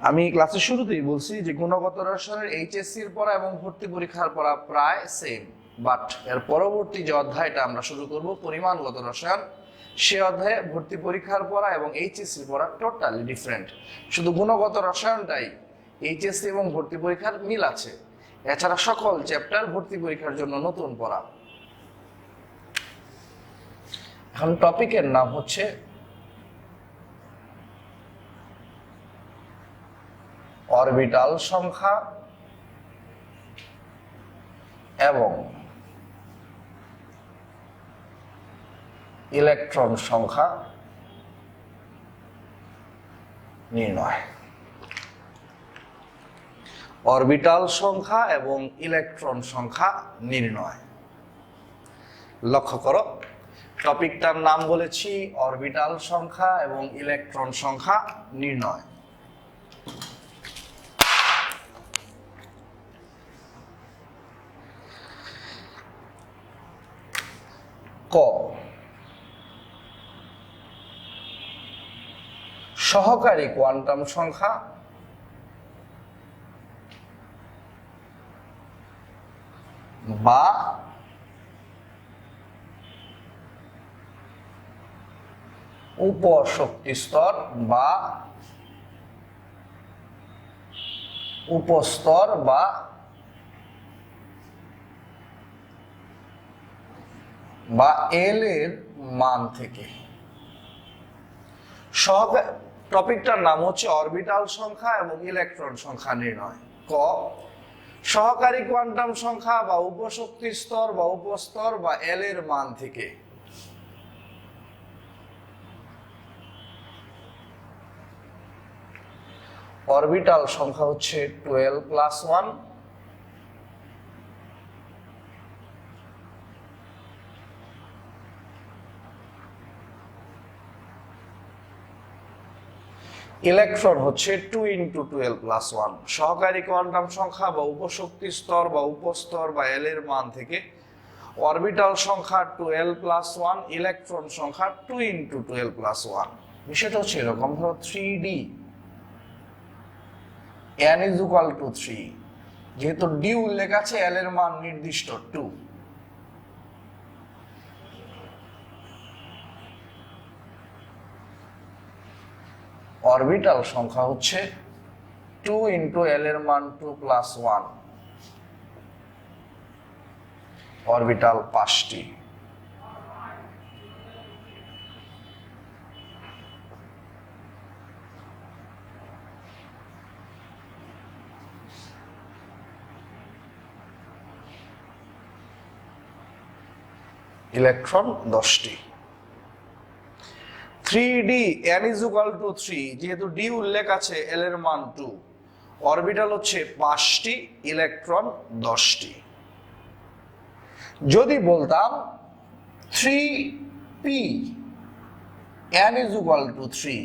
আমি ক্লাসের শুরুতেই বলছি যে গুণগত রসায়নের এইচএসসির পড়া এবং ভর্তি পরীক্ষার পড়া প্রায় সেম, বাট এর পরবর্তী যে অধ্যায়টা আমরা শুরু করব পরিমাণগত রসায়ন, সে অধ্যায়ে ভর্তি পরীক্ষার পড়া এবং এইচএসসির পড়া টোটালি ডিফারেন্ট। শুধু গুণগত রসায়নটাই এইচএসসি এবং ভর্তি পরীক্ষার মিল আছে, এছাড়া সকল চ্যাপ্টার ভর্তি পরীক্ষার জন্য নতুন পড়া। এখন টপিকের নাম হচ্ছে অরবিটাল সংখ্যা এবং ইলেকট্রন সংখ্যা নির্ণয়। অরবিটাল সংখ্যা এবং ইলেকট্রন সংখ্যা নির্ণয়। লক্ষ্য করো, টপিকটার নাম বলেছি অরবিটাল সংখ্যা এবং ইলেকট্রন সংখ্যা নির্ণয়। ক, সহকারী কোয়ান্টাম সংখ্যা বা উপশক্তি স্তর বা উপস্তর বা এল এর মান থেকে। টপিকটার নাম হচ্ছে অরবিটাল সংখ্যা এবং ইলেকট্রন সংখ্যা নির্ণয়। ক, সহকারী কোয়ান্টাম সংখ্যা বা উপশক্তি স্তর বা উপস্তর বা এল এর মান থেকে। অরবিটাল সংখ্যা হচ্ছে 12+1, ইলেকট্রন হচ্ছে 2 × 12+1। সহকারী কোয়ান্টাম সংখ্যা বা উপশক্তি স্তর বা উপস্তর বা এল এর মান থেকে অরবিটাল সংখ্যা 12+1, ইলেকট্রন সংখ্যা 2 × 12+1। বিষয়টা হচ্ছে এরকম, ধরো 3D n = 3, যেহেতু ডি উল্লেখ আছে, এল এর মান নির্দিষ্ট 2। অরবিটাল সংখ্যা হচ্ছে 2 × এল এর মান 2+1, অরবিটাল 5টি। ইলেকট্রন 10টি। 3D n = 3, যেহেতু ডি উল্লেখ আছে, এল এর মান 2, অরবিটাল হচ্ছে 5টি, ইলেকট্রন 10টি। যদি বলতাম 3p n = 3,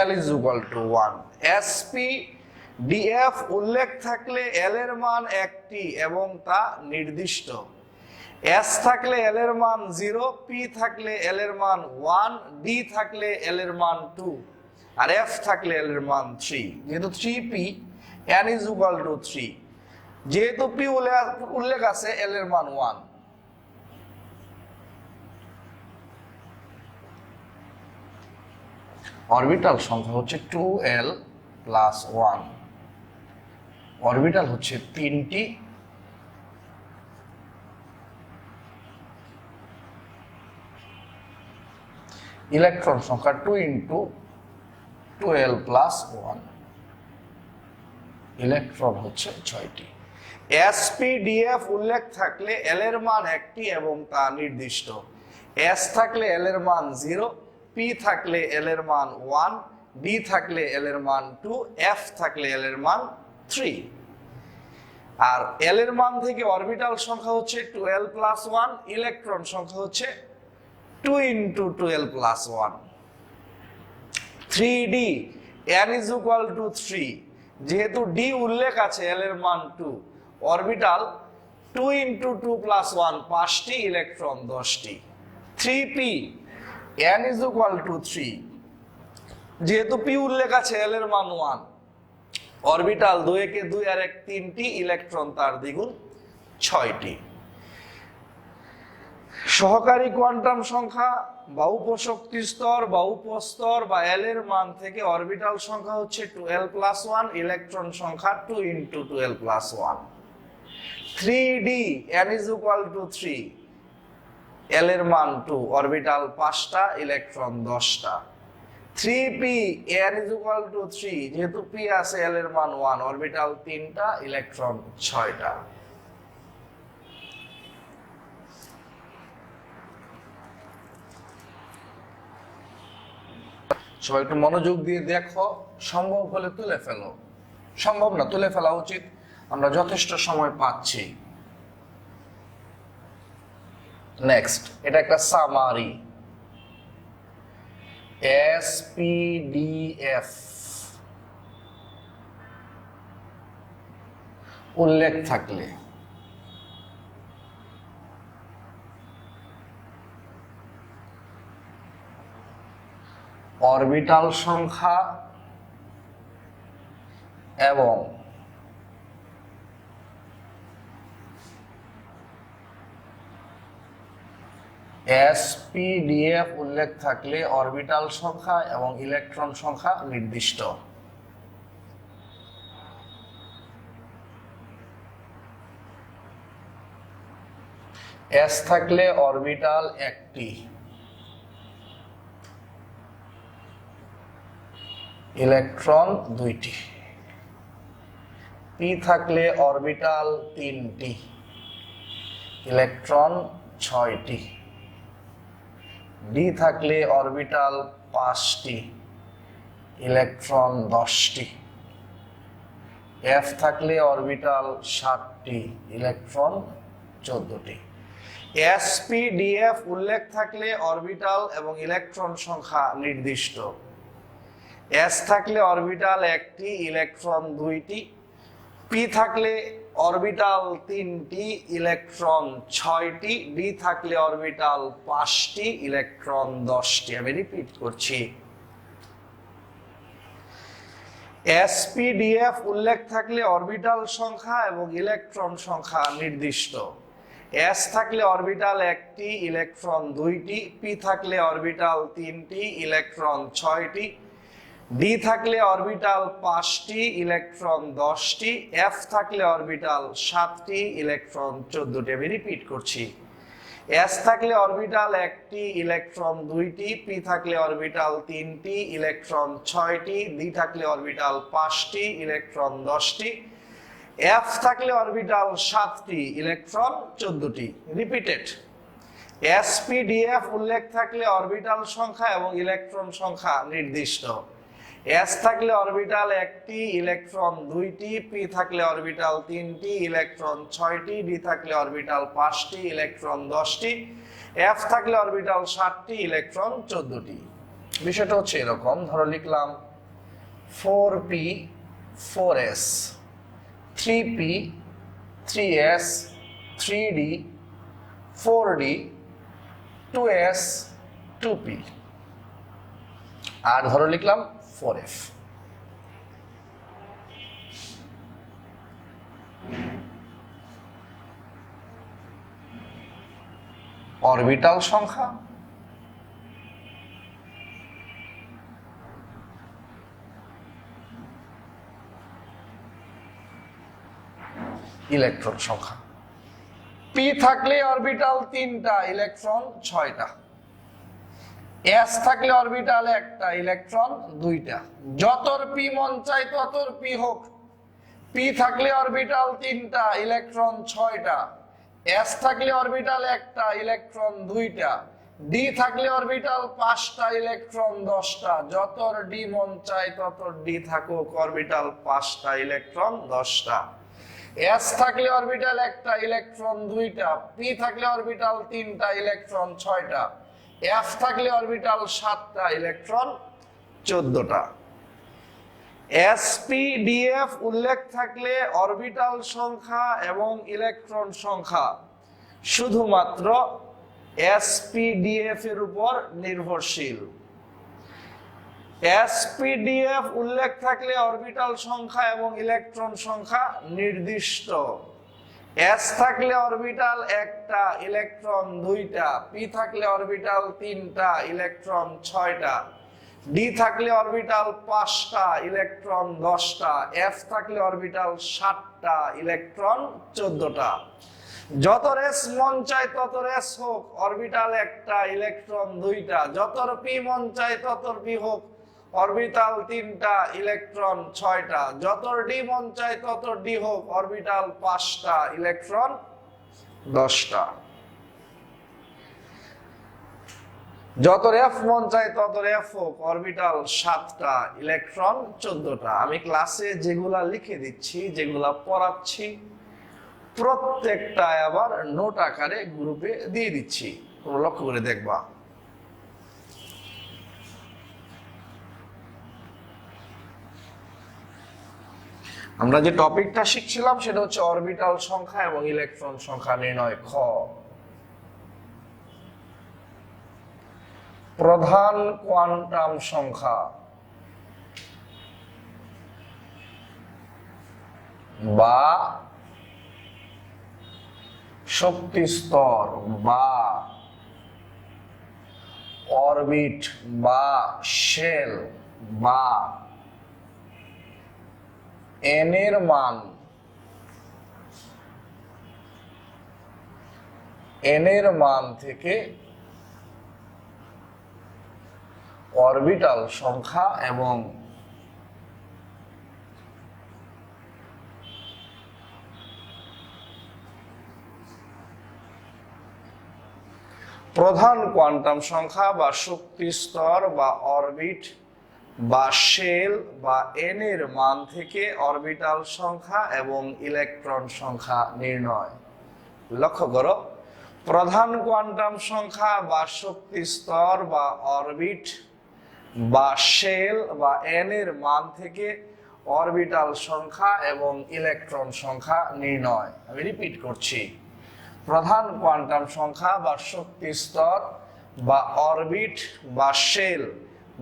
l = 1, sp df উল্লেখ থাকলে এল এর মান 1টি এবং তা নির্দিষ্ট, s থাকলে এল এর মান 0, p থাকলে এল এর মান 1, d থাকলে এল এর মান 2, আর f থাকলে এল এর মান 3। যেহেতু 3p n = 3, যেহেতু p উল্লেখ আছে, এল এর মান 1। অরবিটাল সংখ্যা হচ্ছে 2l+1, অরবিটাল হচ্ছে 3টি, ইলেকট্রন সংখ্যা 2 × 12+1, ইলেকট্রন হচ্ছে 6টি। sp-df উল্লেখ থাকলে এল এর মান 1টি এবং তা নির্দিষ্ট, s থাকলে এল এর মান 0, p থাকলে এল এর মান 1, d থাকলে এল এর মান 2, f থাকলে এল এর মান 3। আর এল এর মান থেকে অরবিটাল সংখ্যা হচ্ছে 12+1, ইলেকট্রন সংখ্যা হচ্ছে 2 × 12+1। 3D n = 3, যেহেতু ডি উল্লেখ আছে, এল এর মান 2, অরবিটাল 2 × 2+1, 5টি, ইলেকট্রন 10টি। 3p n = 3, যেহেতু পি উল্লেখ আছে এল এর মান 1, অরবিটাল 2 একে 2 আর 1 3টি, ইলেকট্রন তার দ্বিগুণ 6টি। সহকারী কোয়ান্টাম সংখ্যা বা উপশক্তি স্তর বা উপস্তর বা এল এর মান থেকে অরবিটাল সংখ্যা হচ্ছে 2l+1, ইলেকট্রন সংখ্যা 2 × 2l+1। 3d n is equal to 3, এল এর মান 2, অরবিটাল 5টা, ইলেকট্রন 10টা। 3p n is equal to 3, যেহেতু p আছে এল এর মান 1, অরবিটাল 3টা, ইলেকট্রন 6টা। সবাই একটু মনোযোগ দিয়ে দেখো, সম্ভব হলে তুলে ফেলো, সম্ভব না তুলে ফেলা উচিত, আমরা যথেষ্ট সময় পাচ্ছি। নেক্সট, এটা একটা সামারি। SPDF উল্লেখ থাকলে অরবিটাল সংখ্যা এবং SPDF উল্লেখ থাকলে অরবিটাল সংখ্যা এবং ইলেকট্রন সংখ্যা নির্দিষ্ট। S থাকলে অরবিটাল একটি, ইলেকট্রন 2টি। P থাকলে অরবিটাল 3টি, ইলেকট্রন 6টি। D থাকলে অরবিটাল 5টি, ইলেকট্রন 10টি। F থাকলে অরবিটাল 7টি, ইলেকট্রন 14টি। SPDF উল্লেখ থাকলে অরবিটাল এবং ইলেকট্রন সংখ্যা নির্দিষ্ট। S থাকলে অরবিটাল 1টি, ইলেকট্রন 2টি। P থাকলে অরবিটাল 3টি, ইলেকট্রন 6টি। D থাকলে অরবিটাল 5টি, ইলেকট্রন 10টি। আমি রিপিট করছি, SPDF উল্লেখ থাকলে অরবিটাল সংখ্যা এবং ইলেকট্রন সংখ্যা নির্দিষ্ট। S থাকলে অরবিটাল 1টি, ইলেকট্রন 2টি। P থাকলে অরবিটাল 3টি, ইলেকট্রন 6টি। D থাকলে অরবিটাল 5টি, ইলেকট্রন 10টি। F থাকলে অরবিটাল 7টি, ইলেকট্রন 14টি। আমি রিপিট করছি, S থাকলে অরবিটাল 1টি, ইলেকট্রন 2টি। P থাকলে অরবিটাল 3টি, ইলেকট্রন 6টি। D থাকলে অরবিটাল 5টি, ইলেকট্রন 10টি। F থাকলে অরবিটাল 7টি, ইলেকট্রন 14টি। রিপিটেড, SPDF উল্লেখ থাকলে অরবিটাল সংখ্যা এবং ইলেকট্রন সংখ্যা নির্দিষ্ট। S থাকলে অরবিটাল 1টি, ইলেকট্রন 2টি। P থাকলে অরবিটাল 3টি, ইলেকট্রন 6টি। D থাকলে অরবিটাল 5টি, ইলেকট্রন 10টি। F থাকলে অরবিটাল 7টি, ইলেকট্রন 14টি। বিষয়টা হচ্ছে এরকম, ধরো লিখলাম 4p 4s, 3p 3s, 3d 4d, 2s 2p, আর ধরো লিখলাম 4f। অরবিটাল সংখ্যা ইলেকট্রন সংখ্যা। P থাকলে অরবিটাল 3টা, ইলেকট্রন 6টা। S থাকলে অরবিটাল 1টা, ইলেকট্রন 2টা। যতর P মন চাই ততর P হোক। P থাকলে অরবিটাল 3টা, ইলেকট্রন 6টা। S থাকলে অরবিটাল 1টা, ইলেকট্রন 2টা। D থাকলে অরবিটাল 5টা, ইলেকট্রন 10টা। যতর D মন চাই ততর D থাকুক, অরবিটাল 5টা, ইলেকট্রন 10টা। S থাকলে অরবিটাল 1টা, ইলেকট্রন 2টা। P থাকলে অরবিটাল 3টা, ইলেকট্রন 6টা। F থাকলে অরবিটাল 7টা, ইলেকট্রন 14টা। SPDF উল্লেখ থাকলে অরবিটাল সংখ্যা এবং ইলেকট্রন সংখ্যা শুধুমাত্র SPDF এর উপর নির্ভরশীল। এসপিডিএফ উল্লেখ থাকলে অরবিটাল সংখ্যা এবং ইলেকট্রন সংখ্যা নির্দিষ্ট। এস থাকলে অরবিটাল একটা, ইলেকট্রন দুইটা। পি থাকলে অরবিটাল তিনটা, ইলেকট্রন ছয়টা। ডি থাকলে অরবিটাল পাঁচটা, ইলেকট্রন 10টা। এফ থাকলে অরবিটাল 7টা, ইলেকট্রন 14টা। যত রেস মন চায় তত রেস হোক, অরবিটাল একটা, ইলেকট্রন দুইটা। যত পি মন চায় তত পি হোক, অরবিটাল তিনটা, ইলেকট্রন 6টা। যত ডি মন চায় তত ডি হোক, অরবিটাল 5টা, ইলেকট্রন 10টা। যত রেফ মন চায় তত রেফ হোক, অরবিটাল 7টা, ইলেকট্রন 14টা। আমি ক্লাসে যেগুলা লিখে দিচ্ছি, যেগুলা পড়াচ্ছি, প্রত্যেকটা আবার নোট আকারে গ্রুপে দিয়ে দিচ্ছি, লক্ষ্য করে দেখবা। আমরা যে টপিকটা শিখছিলাম সেটা হচ্ছে অরবিটাল সংখ্যা এবং ইলেকট্রন সংখ্যা নির্ণয়। খ, প্রধান কোয়ান্টাম সংখ্যা বা শক্তি স্তর বা অরবিট বা শেল বা এন এর মান থেকে অরবিটাল সংখ্যা এবং প্রধান কোয়ান্টাম সংখ্যা বা শক্তি স্তর বা অরবিট বা শেল বা এন এর মান থেকে অরবিটাল সংখ্যা এবং ইলেকট্রন সংখ্যা নির্ণয়। লক্ষ্য করো, প্রধান কোয়ান্টাম সংখ্যা বা শক্তি স্তর বা অরবিট বা শেল বা এন এর মান থেকে অরবিটাল সংখ্যা এবং ইলেকট্রন সংখ্যা নির্ণয়। আমি রিপিট করছি, প্রধান কোয়ান্টাম সংখ্যা বা শক্তি স্তর বা অরবিট বা শেল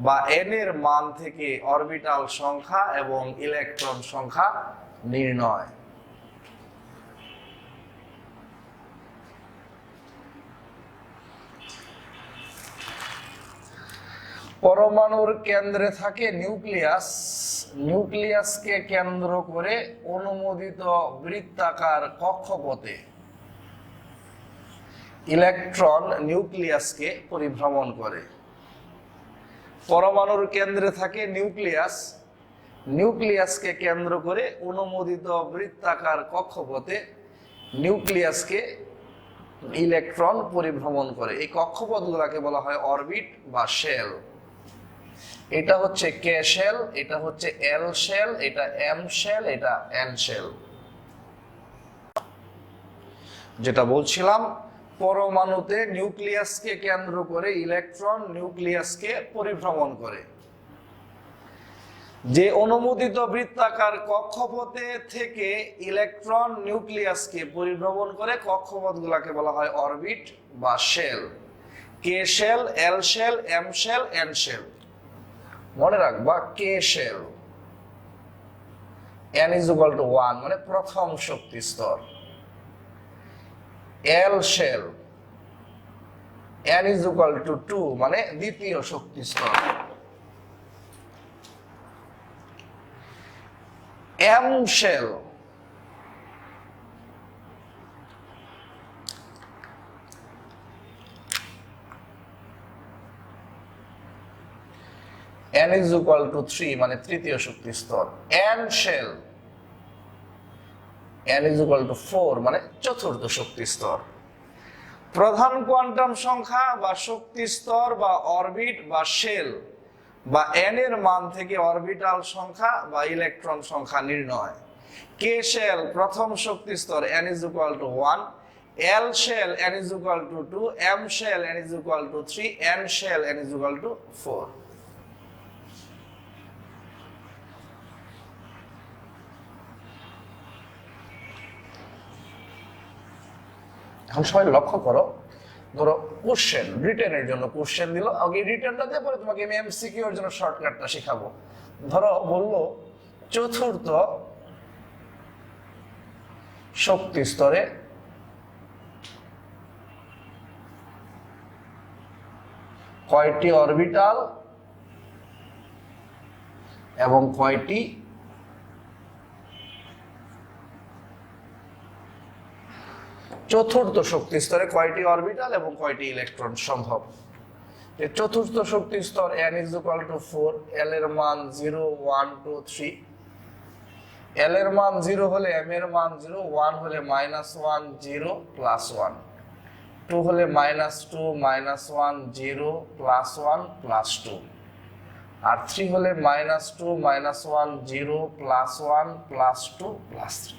বা এন এর মান থেকে অরবিটাল সংখ্যা এবং ইলেকট্রন সংখ্যা নির্ণয়। পরমাণুর কেন্দ্রে থাকে নিউক্লিয়াস। নিউক্লিয়াসকে কেন্দ্র করে অনুমোদিত বৃত্তাকার কক্ষপথে ইলেকট্রন নিউক্লিয়াসকে পরিভ্রমণ করে। পরমাণুর কেন্দ্রে থাকে নিউক্লিয়াস, নিউক্লিয়াসকে কেন্দ্র করে অনুমোদিত বৃত্তাকার কক্ষপথে নিউক্লিয়াসকে ইলেকট্রন পরিভ্রমণ করে। এই কক্ষপথগুলোকে বলা হয় অরবিট বা শেল। এটা হচ্ছে কে শেল, এটা হচ্ছে এল শেল, এটা এম শেল, এটা এন শেল। যেটা বলছিলাম, পরমাণুতে নিউক্লিয়াসকে কেন্দ্র করে ইলেকট্রন নিউক্লিয়াসকে পরিভ্রমণ করে। যে অনুমোদিত বৃত্তাকার কক্ষপথে থেকে ইলেকট্রন নিউক্লিয়াসকে পরিভ্রমণ করে, কক্ষপথগুলোকে বলা হয় অরবিট বা shell. K shell, L shell, M shell, N shell. মনে রাখবা, কে শেল n = 1 মানে প্রথম শক্তি স্তর। এল শেল n = 2 মানে দ্বিতীয় শক্তি স্তর। এম শেল n = 3 মানে তৃতীয় শক্তি স্তর। এন শেল n = 4 মানে চতুর্থ শক্তি স্তর। প্রধান কোয়ান্টাম সংখ্যা বা শক্তি স্তর বা অরবিট বা শেল বা এন এর মান থেকে অরবিটাল সংখ্যা বা ইলেকট্রন সংখ্যা নির্ণয়। কে শেল প্রথম শক্তি স্তর n = 1, L shell n = 2, M shell n = 3, N shell n = 4। এখন সবাই লক্ষ্য করো, ধরো কোশ্চেন রিটেনের জন্য কোশ্চেন দিল, আগে রিটেনটা দিয়ে পরে তোমাকে আমি এমসিকিউ এর জন্য শর্টকাটটা শেখাবো। ধরো বললো চতুর্থ শক্তি স্তরে কয়টি অরবিটাল এবং কয়টি চতুর্থ শক্তি স্তরে কয়টি অরবিটাল এবং কয়টি ইলেকট্রন সম্ভব। চতুর্থ শক্তি স্তর n = 4, l এর মান 0 1 2 3, l এর মান 0 হলে m এর মান 0, 1 হলে -1 0 +1, 2 হলে -2 -1 0 +1 +2, আর 3 হলে -2 -1 0 +1 +2 +3।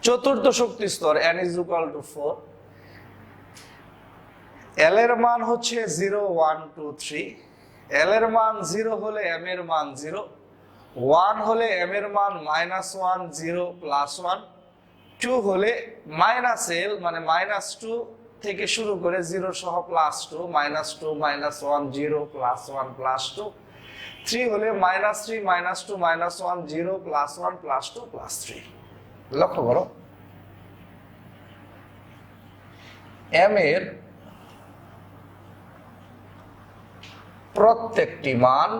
চতুর্থ শক্তি স্তর n = 4, l এর মান হচ্ছে 0 1 2 3, l এর মান 0 হলে m এর মান 0, 1 হলে m এর মান -1 0 +1, 2 হলে -l মানে -2 থেকে শুরু করে 0 সহ +2, -2 -1 0 +1 +2, 3 হলে -3 -2 -1 0 +1 +2 +3। লক্ষ্য করো m এর প্রত্যেকটি মান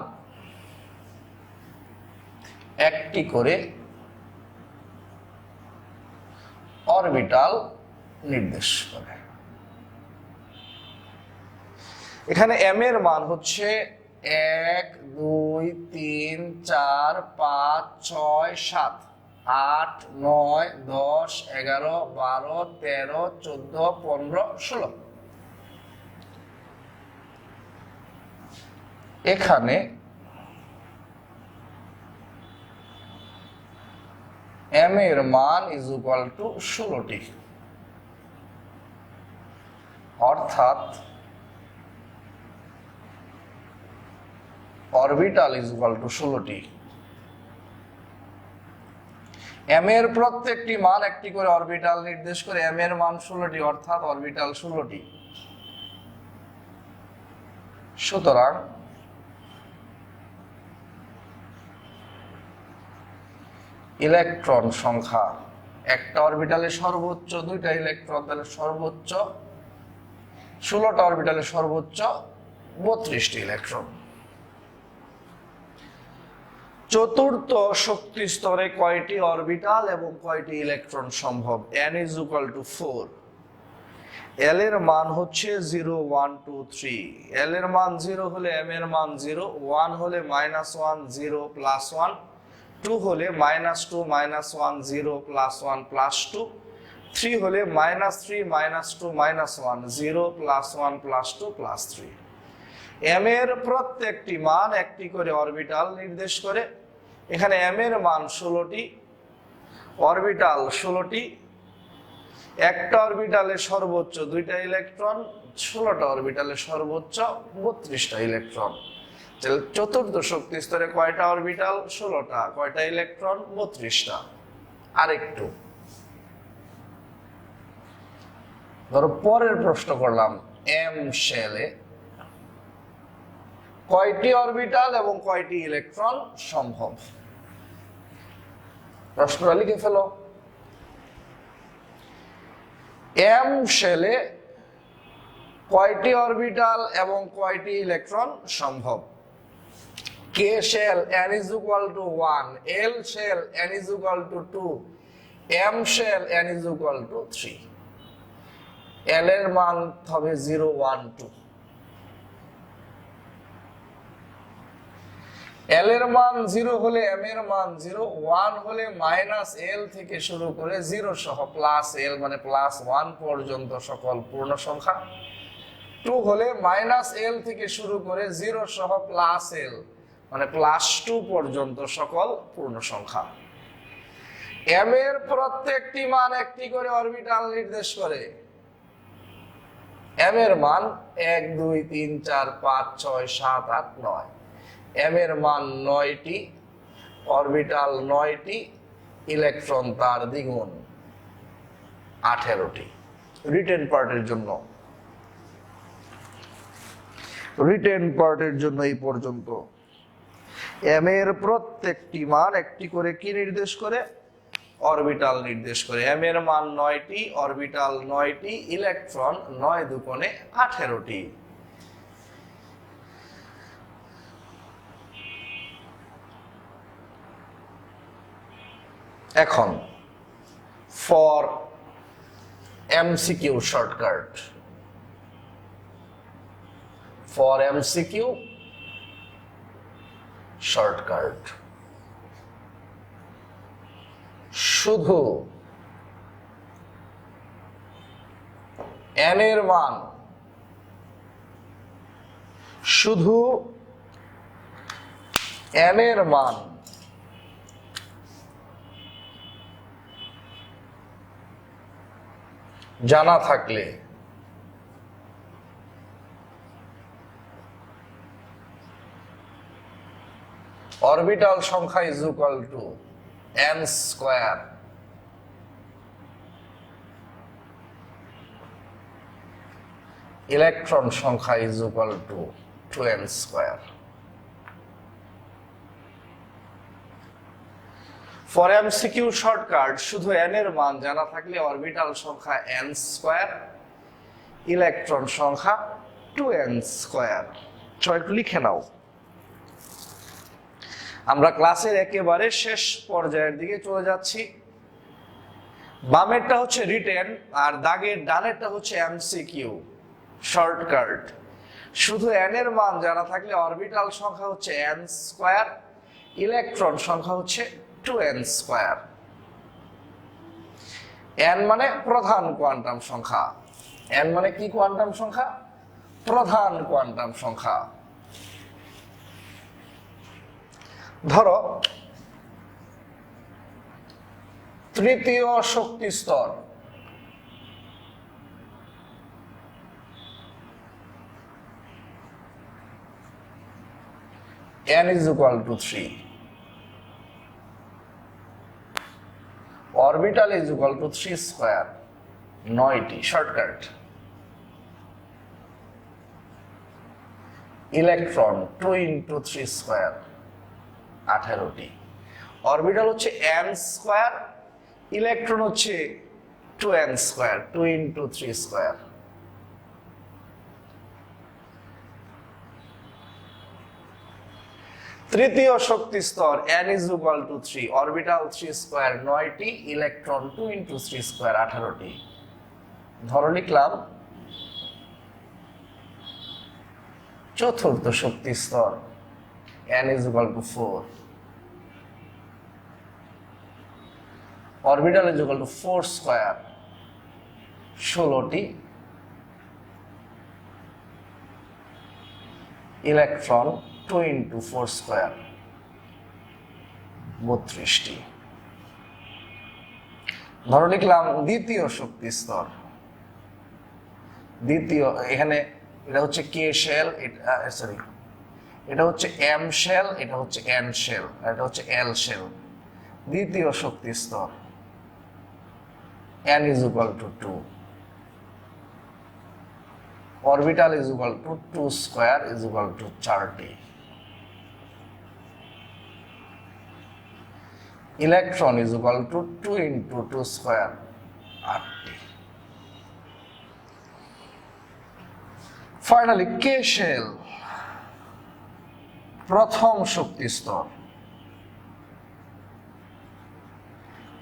একটি করে অরবিটাল নির্দেশ করে। এখানে m এর মান হচ্ছে 1 2 3 4 5 6 7 8 9 10 11 12 13 14 15 16। এখানে m এর মান = 16টি, অর্থাৎ অরবিটাল = 16টি। m এর প্রত্যেকটি মান একটি করে অরবিটাল নির্দেশ করে, m এর মান 16টি অর্থাৎ অরবিটাল 16টি। সুতরাং ইলেকট্রন সংখ্যা একটা অরবিটালে সর্বোচ্চ 2টা ইলেকট্রন, তাহলে সর্বোচ্চ 16টা অরবিটালে সর্বোচ্চ 32টি ইলেকট্রন। চতুর্থ শক্তি স্তরে কয়টি অরবিটাল এবং কয়টি ইলেকট্রন সম্ভব। n = 4, l এর মান হচ্ছে 0 1 2 3, l এর মান 0 হলে m এর মান 0, 1 হলে -1 0 +1, 2 হলে -2 -1 0 +1 +2, 3 হলে -3 -2 -1 0 +1 +2 +3। m এর প্রত্যেকটি মান একটি করে অরবিটাল নির্দেশ করে। এখানে m এর মান 16টি, অরবিটাল 16টি, একটা অরবিটালে সর্বোচ্চ 2টা ইলেকট্রন, 16টা অরবিটালে সর্বোচ্চ 32টা ইলেকট্রন। চতুর্থ শক্তি স্তরে কয়টা অরবিটাল? 16টা। কয়টা ইলেকট্রন? 32টা। আরেকটু ধরো পরের প্রশ্ন করলাম, m শেলে কয়টি অরবিটাল এবং কয়টি ইলেকট্রন সম্ভব। প্রশ্নটা লিখে ফেলো। m শেলে কয়টি অরবিটাল এবং কয়টি ইলেকট্রন সম্ভব। k shell n = 1, l shell n = 2, m shell n = 3। l এর মান হবে 0 1 2, l এর মান 0 হলে m এর মান 0, 1 হলে -l থেকে শুরু করে 0 সহ +l মানে +1 পর্যন্ত সকল পূর্ণ সংখ্যা, 2 হলে -l থেকে শুরু করে 0 সহ +l মানে +2 পর্যন্ত সকল পূর্ণ সংখ্যা। m এর প্রত্যেকটি মান একটি করে অরবিটাল নির্দেশ করে। m এর মান 1 2 3 4 5 6 7 8 9, m এর মান 9টি, অরবিটাল 9টি, ইলেকট্রন তার দ্বিগুণ 18টি। রিটেন পার্টের জন্য এই পর্যন্ত এম এর প্রত্যেকটি মান একটি করে কি নির্দেশ করে? অরবিটাল নির্দেশ করে। এম এর মান 9টি, অরবিটাল 9টি, ইলেকট্রন 9 দুগুণে 18টি। এখন ফর এমসিকিউ শর্টকাট, শুধু n এর মান, জানা থাকলে অরবিটাল সংখ্যা is equal to n square, electron সংখ্যা is equal to 2n square. For MCQ shortcut, শুধু n এর মান জানা থাকলে অরবিটাল সংখ্যা n স্কয়ার, ইলেকট্রন সংখ্যা 2n স্কয়ার। একটু লিখে নাও। আমরা ক্লাসের একেবারে শেষ পর্যায়ের দিকে চলে যাচ্ছি। বামেরটা হচ্ছে রিটেন আর দাগের ডানেরটা হচ্ছে এমসিকিউ শর্টকাট। শুধু n এর মান জানা থাকলে অরবিটাল সংখ্যা হচ্ছে n স্কয়ার, ইলেকট্রন সংখ্যা হচ্ছে 2n স্কয়ার। n মানে প্রধান কোয়ান্টাম সংখ্যা। n মানে কি কোয়ান্টাম সংখ্যা? প্রধান কোয়ান্টাম সংখ্যা। ধরো তৃতীয় শক্তি স্তর, n is equal to 3, orbital is equal to 3 square, 9টি শর্টকাট, ইলেকট্রন 2 into 3 স্কয়ার, 18টি। অরবিটাল হচ্ছে n স্কয়ার, ইলেকট্রন হচ্ছে 2n স্কয়ার, 2 into 3 স্কয়ার। তৃতীয় শক্তি স্তর n is equal to 3, orbital 3 square, 9টি, ইলেকট্রন 2 into 3 স্কয়ার, 18টি। ধরো লিখলাম চতুর্থ শক্তি স্তর n is equal to 4, orbital is equal to 4 square, 16টি, ইলেকট্রন 2 into 4 square, 32টি। ধরো লিখলাম দ্বিতীয় শক্তি স্তর, এখানে এটা হচ্ছে কে শেল, এটা হচ্ছে এম শেল, এটা হচ্ছে এন শেল, এটা হচ্ছে এল শেল। দ্বিতীয় শক্তি স্তর n is equal to 2, orbital is equal to 2 square is equal to 4টি, electron is equal to 2 into 2 square, 8টি। ফাইনালি কে শেল, প্রথম শক্তি স্তর,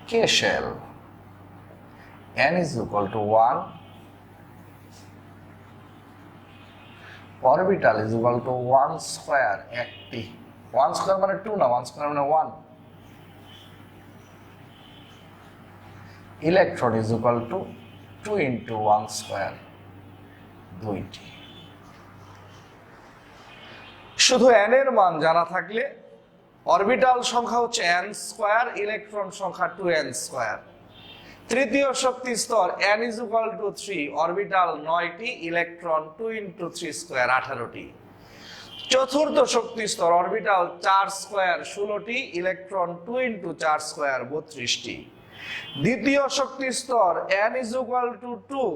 কে shell n is equal to 1, orbital is equal to 1 square, 1টি। 1 square মানে 2 না, 1 square মানে 1, electron is equal to 2 into 1 square, 2টি। শুধু n এর মান জানা থাকলে অরবিটাল সংখ্যা হচ্ছে n স্কয়ার, ইলেকট্রন সংখ্যা 2n স্কয়ার। তৃতীয় শক্তি স্তর n is equal to 3, orbital 9টি, ইলেকট্রন 2 into 3 স্কয়ার, 18টি। চতুর্থ শক্তি স্তর অরবিটাল 4 স্কয়ার, 16টি, ইলেকট্রন 2 into 4 স্কয়ার, 32টি। দ্বিতীয় শক্তি স্তর n is equal to 2,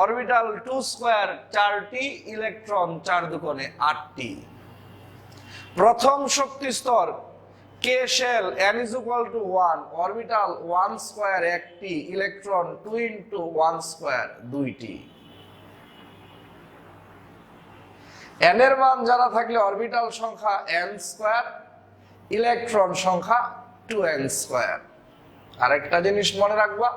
orbital 2 square 4টি, ইলেকট্রন 4 দুগুণে 8টি। প্রথম শক্তি স্তর k shell n is equal to 1, orbital 1 square 1টি, ইলেকট্রন 2 into 1 স্কয়ার 2টি। n এর মান জানা থাকলে অরবিটাল সংখ্যা n স্কয়ার, ইলেকট্রন সংখ্যা 2n স্কয়ার। আরেকটা জিনিস মনে রাখবা,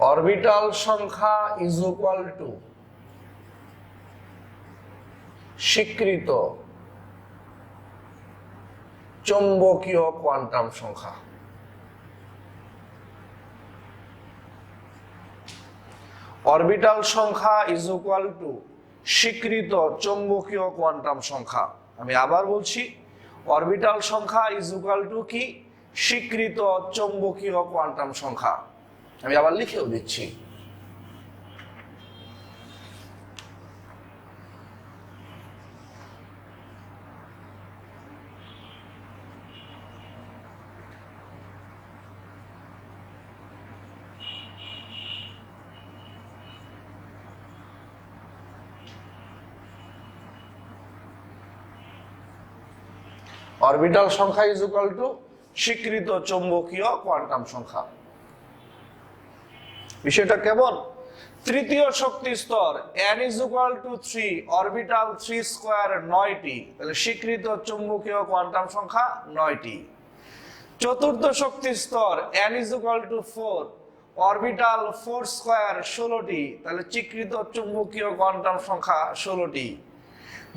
অরবিটাল সংখ্যা ইজ ইকুয়াল টু স্বীকৃত চৌম্বকীয় কোয়ান্টাম সংখ্যা। অরবিটাল সংখ্যা ইজ ইকুয়াল টু স্বীকৃত চৌম্বকীয় কোয়ান্টাম সংখ্যা। আমি আবার বলছি, অরবিটাল সংখ্যা ইজ ইকুয়াল টু কি? স্বীকৃত চৌম্বকীয় কোয়ান্টাম সংখ্যা। আমি আবার লিখেও দিচ্ছি। অরবিটাল সংখ্যা ইজ ইকুয়াল টু স্বীকৃত চৌম্বকীয় কোয়ান্টাম সংখ্যা। বিষয়টা কেমন? তৃতীয় শক্তি স্তর n is equal to 3, orbital 3 square 9টি, তাহলে স্বীকৃত চৌম্বকীয় কোয়ান্টাম সংখ্যা 9টি। চতুর্থ শক্তি স্তর n is equal to 4, orbital 4 square 16টি, তাহলে স্বীকৃত চৌম্বকীয় কোয়ান্টাম সংখ্যা 16টি।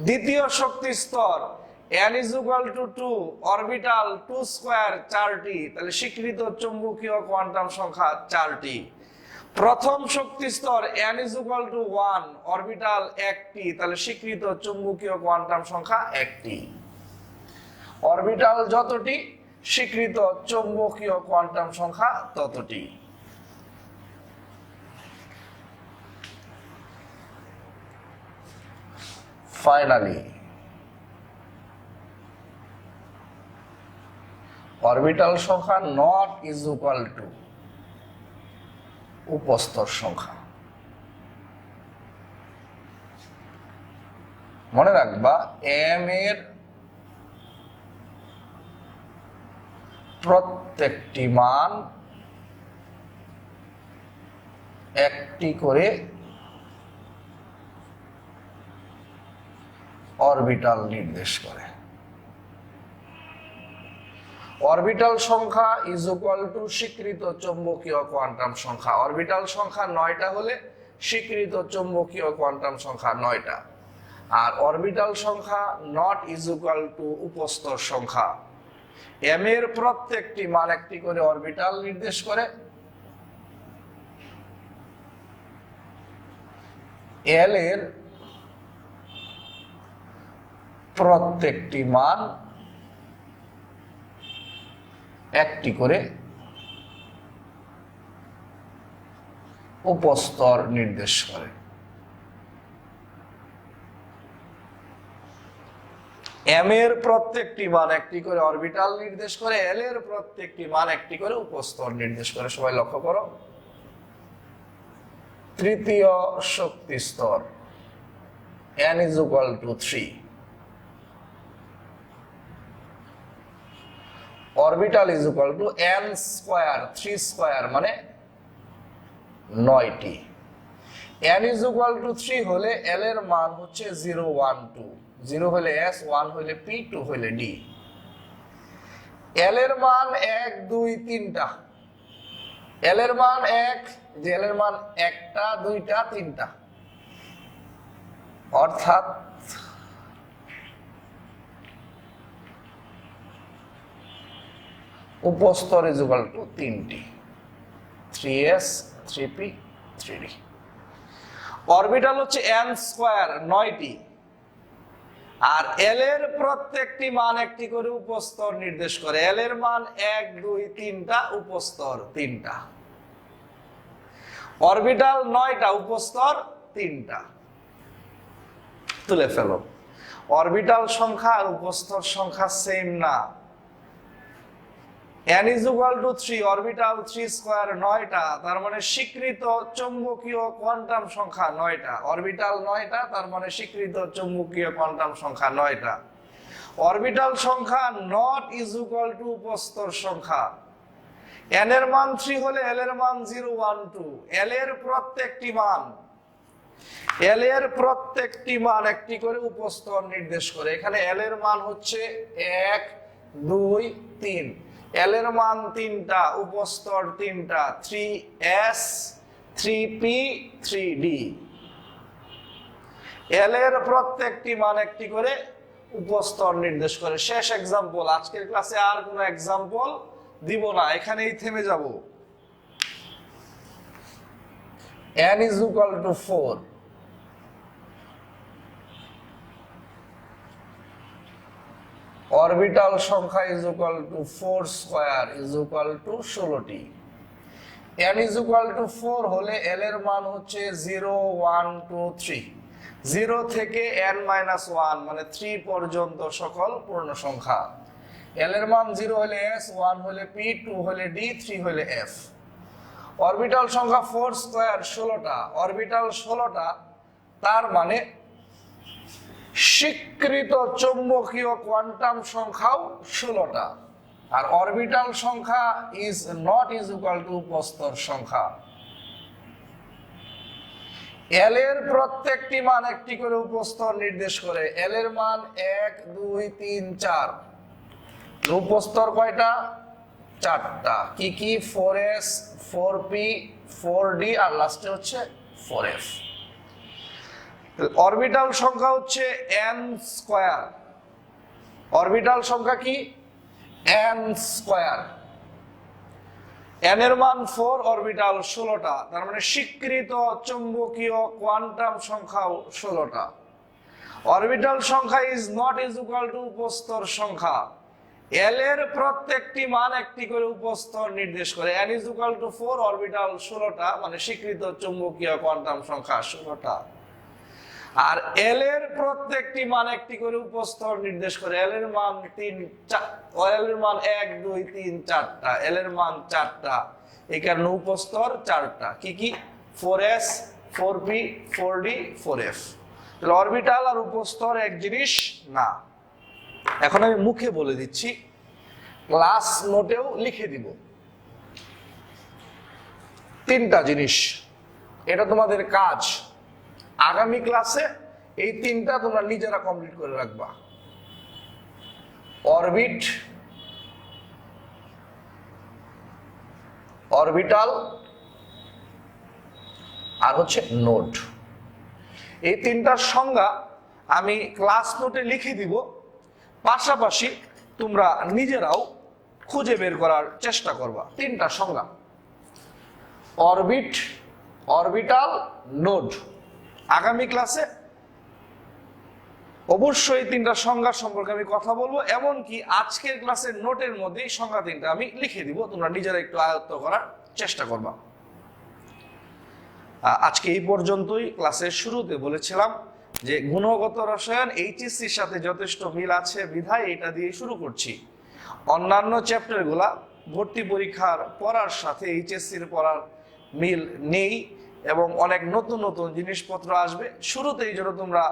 দ্বিতীয় শক্তি স্তর n is equal to 2, orbital 2 square 4টি, তাহলে স্বীকৃত চৌম্বকীয় কোয়ান্টাম সংখ্যা 4টি। প্রথম শক্তি স্তর n is equal to 1, orbital 1টি, তাহলে স্বীকৃত চৌম্বকীয় কোয়ান্টাম সংখ্যা 1টি। অরবিটাল যতটি, স্বীকৃত চৌম্বকীয় কোয়ান্টাম সংখ্যা ততটি। ফাইনালি অরবিটাল সংখ্যা নট ইজ ইকুয়াল টু উপস্তর সংখ্যা। মনে রাখবা, m এর প্রত্যেকটি মান একটি করে অরবিটাল নির্দেশ করে। অরবিটাল সংখ্যা ইজ ইকুয়াল টু স্বীকৃত চৌম্বকীয় কোয়ান্টাম সংখ্যা। অরবিটাল সংখ্যা 9টা হলে স্বীকৃত চৌম্বকীয় কোয়ান্টাম সংখ্যা 9টা। আর অরবিটাল সংখ্যা নট ইজ ইকুয়াল টু উপস্তর সংখ্যা। m এর প্রত্যেকটি মান একটি করে অরবিটাল নির্দেশ করে, l এর প্রত্যেকটি মান একটি করে উপস্তর নির্দেশ করে। m এর প্রত্যেকটি মান একটি করে অরবিটাল নির্দেশ করে, l এর প্রত্যেকটি মান একটি করে উপস্তর নির্দেশ করে। সবাই লক্ষ্য করো। তৃতীয় শক্তি স্তর n is equal to 3, orbital is equal to n square 3 square মানে 9টি। n ইজ ইকুয়াল টু 3 হলে l এর মান হচ্ছে 0 1 2, 0 হলে s, 1 হলে p, 2 হলে d। l এর মান 1 2 3টা, l এর মান 1, যে l এর মান 1টা 2টা 3টা, অর্থাৎ উপস্তর ইজ ইকুয়াল টু 3টি, 3s 3p 3d। অরবিটাল হচ্ছে n স্কয়ার 9টি, আর l এর প্রত্যেকটি মান একটি করে উপস্তর নির্দেশ করে। l এর মান 1 2 3টা, উপস্তর 3টা। অরবিটাল 9টা, উপস্তর 3টা। তুলে ফেলো। অরবিটাল সংখ্যা আর উপস্তর সংখ্যা সেম না। n is equal to 3, orbital 3 square 9টা, তার মানে স্বীকৃত চৌম্বকীয় কোয়ান্টাম সংখ্যা 9টা। অরবিটাল 9টা, তার মানে স্বীকৃত চৌম্বকীয় কোয়ান্টাম সংখ্যা 9টা। অরবিটাল সংখ্যা নট ইজ ইকুয়াল টু উপস্তর সংখ্যা। n এর মান 3 হলে l এর মান 0 1 2। l এর প্রত্যেকটি মান একটি করে উপস্তর নির্দেশ করে। এখানে l এর মান হচ্ছে 1 2 3। l এর মান 3টা, উপস্তর 3টা, 3s 3p 3d। l এর প্রত্যেকটি মান একটি করে উপস্তর নির্দেশ করে। শেষ এক্সাম্পল, আজকের ক্লাসে আর কোনো এক্সাম্পল দিব না, এখানেই থেমে যাব। n is equal to 4, orbital সংখ্যা is equal to 4 square is equal to 16টি। n is equal to 4 হলে l এর মান হচ্ছে 0 1 2 3। 0 থেকে n-1 মানে 3 পর্যন্ত সকল পূর্ণ সংখ্যা। l এর মান 0 হলে s, 1 হলে p, 2 হলে d, 3 হলে f। অরবিটাল সংখ্যা 4 স্কয়ার 16টা, অরবিটাল 16টা, তার মানে স্বীকৃত চৌম্বকীয় কোয়ান্টাম সংখ্যাও 16টা। আর অরবিটাল সংখ্যা is not is equal to উপস্তর সংখ্যা। l এর প্রত্যেকটি মান একটি করে উপস্তর নির্দেশ করে। l এর মান 1 2 3 4। উপস্তর কয়টা? 4টা। কি কি? 4s 4p 4d আর লাস্টে হচ্ছে 4f। অরবিটাল সংখ্যা হচ্ছে n স্কয়ার। অরবিটাল সংখ্যা কি? n square. n এর মান 4, অরবিটাল 16টা, তার মানে স্বীকৃত চৌম্বকীয় কোয়ান্টাম সংখ্যাও 16টা। অরবিটাল সংখ্যা is not is equal to উপস্তর সংখ্যা। l এর প্রত্যেকটি মান একটি করে উপস্তর নির্দেশ করে। n is equal to 4, orbital 16টা, মানে স্বীকৃত চৌম্বকীয় কোয়ান্টাম সংখ্যা 16টা। আর l এর প্রত্যেকটি মান একটি করে উপস্তর নির্দেশ করে। l এর মান 3 4, l এর মান 1 2 3 4টা, l এর মান 4টা, এই কারণে উপস্তর 4টা। কি কি? 4s 4p 4d 4f। তাহলে অরবিটাল আর উপস্তর এক জিনিস না। এখন আমি মুখে বলে দিচ্ছি, ক্লাস নোটেও লিখে দিব। 3টা জিনিস, এটা তোমাদের কাজ। আগামী ক্লাসে এই 3টা তোমরা নিজেরা কমপ্লিট করে রাখবা। অরবিট, অরবিটাল আর হচ্ছে নোড। এই 3টার সংজ্ঞা আমি ক্লাস নোটে লিখে দিব, পাশাপাশি তোমরা নিজেরাও খুঁজে বের করার চেষ্টা করবা। 3টা সংজ্ঞা: অরবিট, অরবিটাল, নোড। আগামী ক্লাসে অবশ্যই 3টা সংজ্ঞা সম্পর্কে আমি কথা বলবো, এমনকি আজকের ক্লাসের নোটের মধ্যে সংজ্ঞা 3টা আমি লিখে দিব, তোমরা নিজেরা একটু আয়ত্ত করার চেষ্টা করবা। আজকে এই পর্যন্তই। ক্লাসের শুরুতে বলেছিলাম যে গুণগত রসায়ন এইচএসসির সাথে যথেষ্ট মিল আছে বিধায় এটা দিয়ে শুরু করছি। অন্যান্য চ্যাপ্টারগুলা ভর্তি পরীক্ষার পড়ার সাথে এইচএসসির পড়ার মিল নেই এবং অনেক নতুন নতুন জিনিসপত্র আসবে। শুরুতেই যেন তোমরা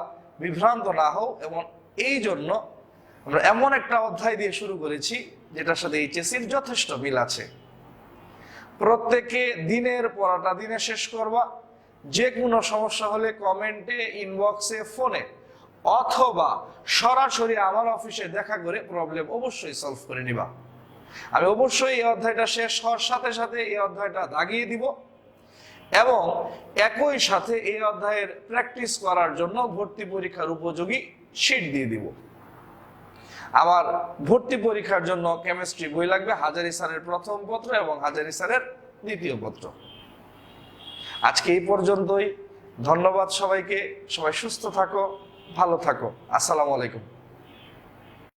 বিভ্রান্ত না হও, এবং এই জন্য আমরা এমন একটা অধ্যায় দিয়ে শুরু করেছি যেটার সাথে এইচএসসির যথেষ্ট মিল আছে। প্রত্যেকে দিনের পড়াটা দিনে শেষ করবা। যে কোনো সমস্যা হলে কমেন্টে, ইনবক্সে, ফোনে অথবা সরাসরি আমার অফিসে দেখা করে প্রবলেম অবশ্যই সলভ করে নিবা। আমি অবশ্যই এই অধ্যায়টা শেষ হওয়ার সাথে সাথে এই অধ্যায়টা দাগিয়ে দিব এবং একই সাথে এই অধ্যায়ের প্র্যাকটিস করার জন্য ভর্তি পরীক্ষার উপযোগী শীট দিয়ে দিব। আমার ভর্তি পরীক্ষার জন্য কেমিস্ট্রি বই লাগবে, হাজারি স্যারের প্রথম পত্র এবং হাজারি স্যারের দ্বিতীয় পত্র। আজকে এই পর্যন্তই। ধন্যবাদ সবাইকে। সবাই সুস্থ থাকো, ভালো থাকো। আসসালামু আলাইকুম।